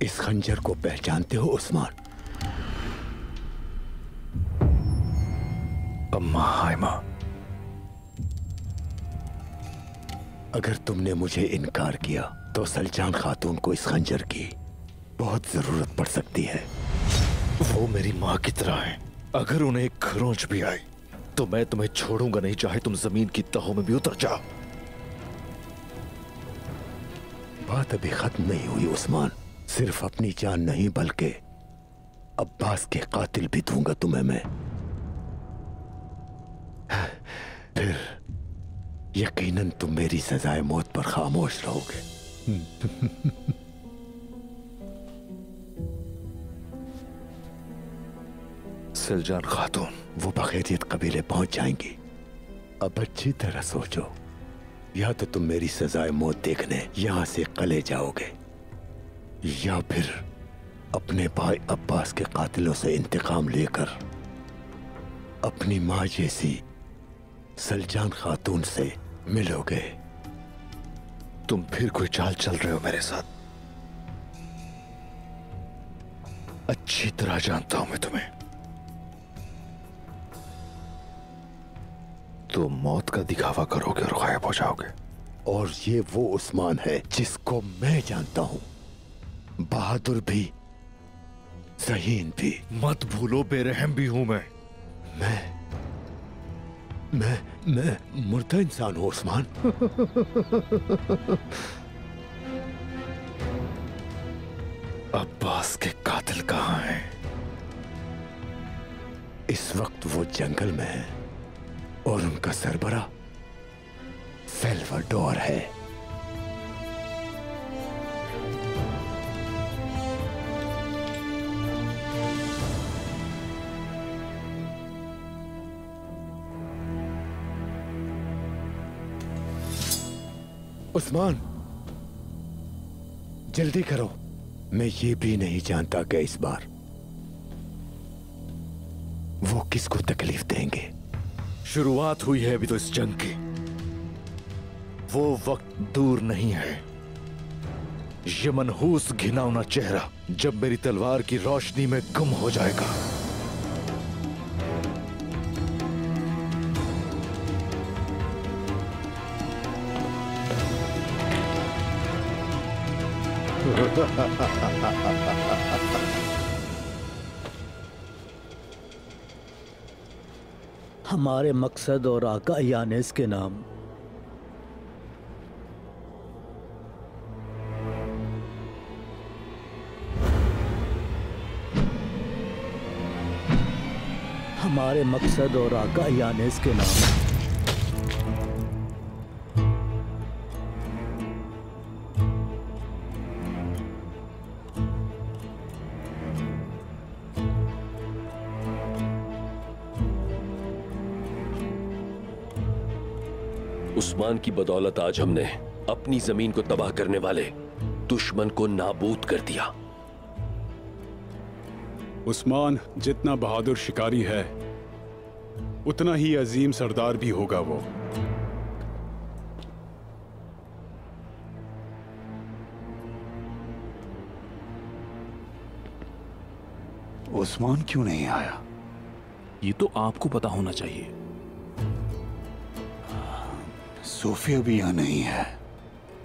इस खंजर को पहचानते हो उस्मान? अम्मा हाइमा, अगर तुमने मुझे इनकार किया तो सलजान खातून को इस खंजर की बहुत जरूरत पड़ सकती है। वो मेरी माँ की तरह है। अगर उन्हें एक खरोंच भी आई तो मैं तुम्हें छोड़ूंगा नहीं, चाहे तुम जमीन की तहों में भी उतर जाओ। बात अभी खत्म नहीं हुई उस्मान। सिर्फ अपनी जान नहीं बल्कि अब्बास के कातिल भी दूंगा तुम्हें मैं। फिर यकीनन तुम मेरी सजाए मौत पर खामोश रहोगे। सलजान खातून, वो बखैरियत कबीले पहुंच जाएंगी। अब अच्छी तरह सोचो, या तो तुम मेरी सजाए मौत देखने यहां से कले जाओगे, या फिर अपने भाई अब्बास के कातिलों से इंतकाम लेकर अपनी मां जैसी सलजान खातून से मिलोगे। तुम फिर कोई चाल चल रहे हो मेरे साथ। अच्छी तरह जानता हूं मैं तुम्हें। तो मौत का दिखावा करोगे और गायब हो जाओगे। और ये वो उस्मान है जिसको मैं जानता हूं, बहादुर भी, ज़हीन भी। मत भूलो बेरहम भी हूं मैं मुर्दा इंसान हूं उस्मान। अब्बास के कातिल कहां हैं? इस वक्त वो जंगल में है और उनका सरबरा सेल्वाडोर है। उस्मान, जल्दी करो। मैं ये भी नहीं जानता कि इस बार वो किसको तकलीफ देंगे। शुरुआत हुई है अभी तो इस जंग की। वो वक्त दूर नहीं है। ये मनहूस घिनौना चेहरा जब मेरी तलवार की रोशनी में गुम हो जाएगा। हमारे मकसद और आका यानेस के नाम हमारे मकसद और आका यानेस के नाम। उस्मान की बदौलत आज हमने अपनी जमीन को तबाह करने वाले दुश्मन को नाबूद कर दिया। उस्मान जितना बहादुर शिकारी है उतना ही अजीम सरदार भी होगा वो। उस्मान क्यों नहीं आया? ये तो आपको पता होना चाहिए। सोफिया भी यहाँ नहीं है।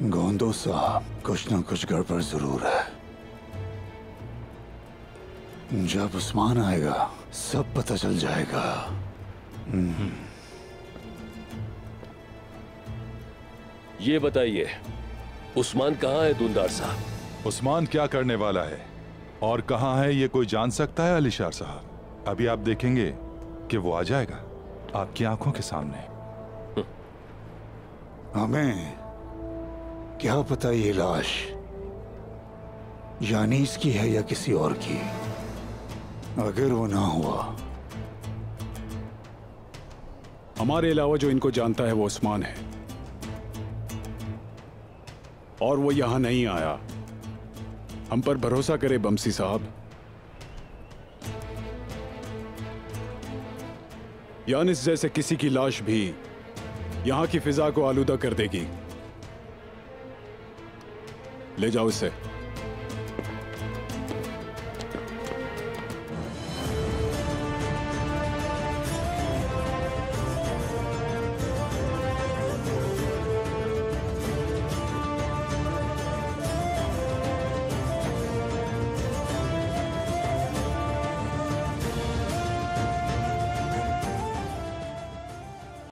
गोंदो साहब, कुछ ना कुछ गड़बड़ जरूर है। जब उस्मान आएगा सब पता चल जाएगा। ये बताइए, उस्मान कहाँ है दुंदार साहब? उस्मान क्या करने वाला है और कहाँ है ये कोई जान सकता है अलीशार साहब? अभी आप देखेंगे कि वो आ जाएगा आपकी आंखों के सामने। हमें क्या पता ये लाश यानीस की है या किसी और की। अगर वो ना हुआ, हमारे अलावा जो इनको जानता है वो उस्मान है और वो यहां नहीं आया। हम पर भरोसा करे बमसी साहब। यानिस जैसे किसी की लाश भी यहां की फिजा को आलूदा कर देगी। ले जाओ इसे।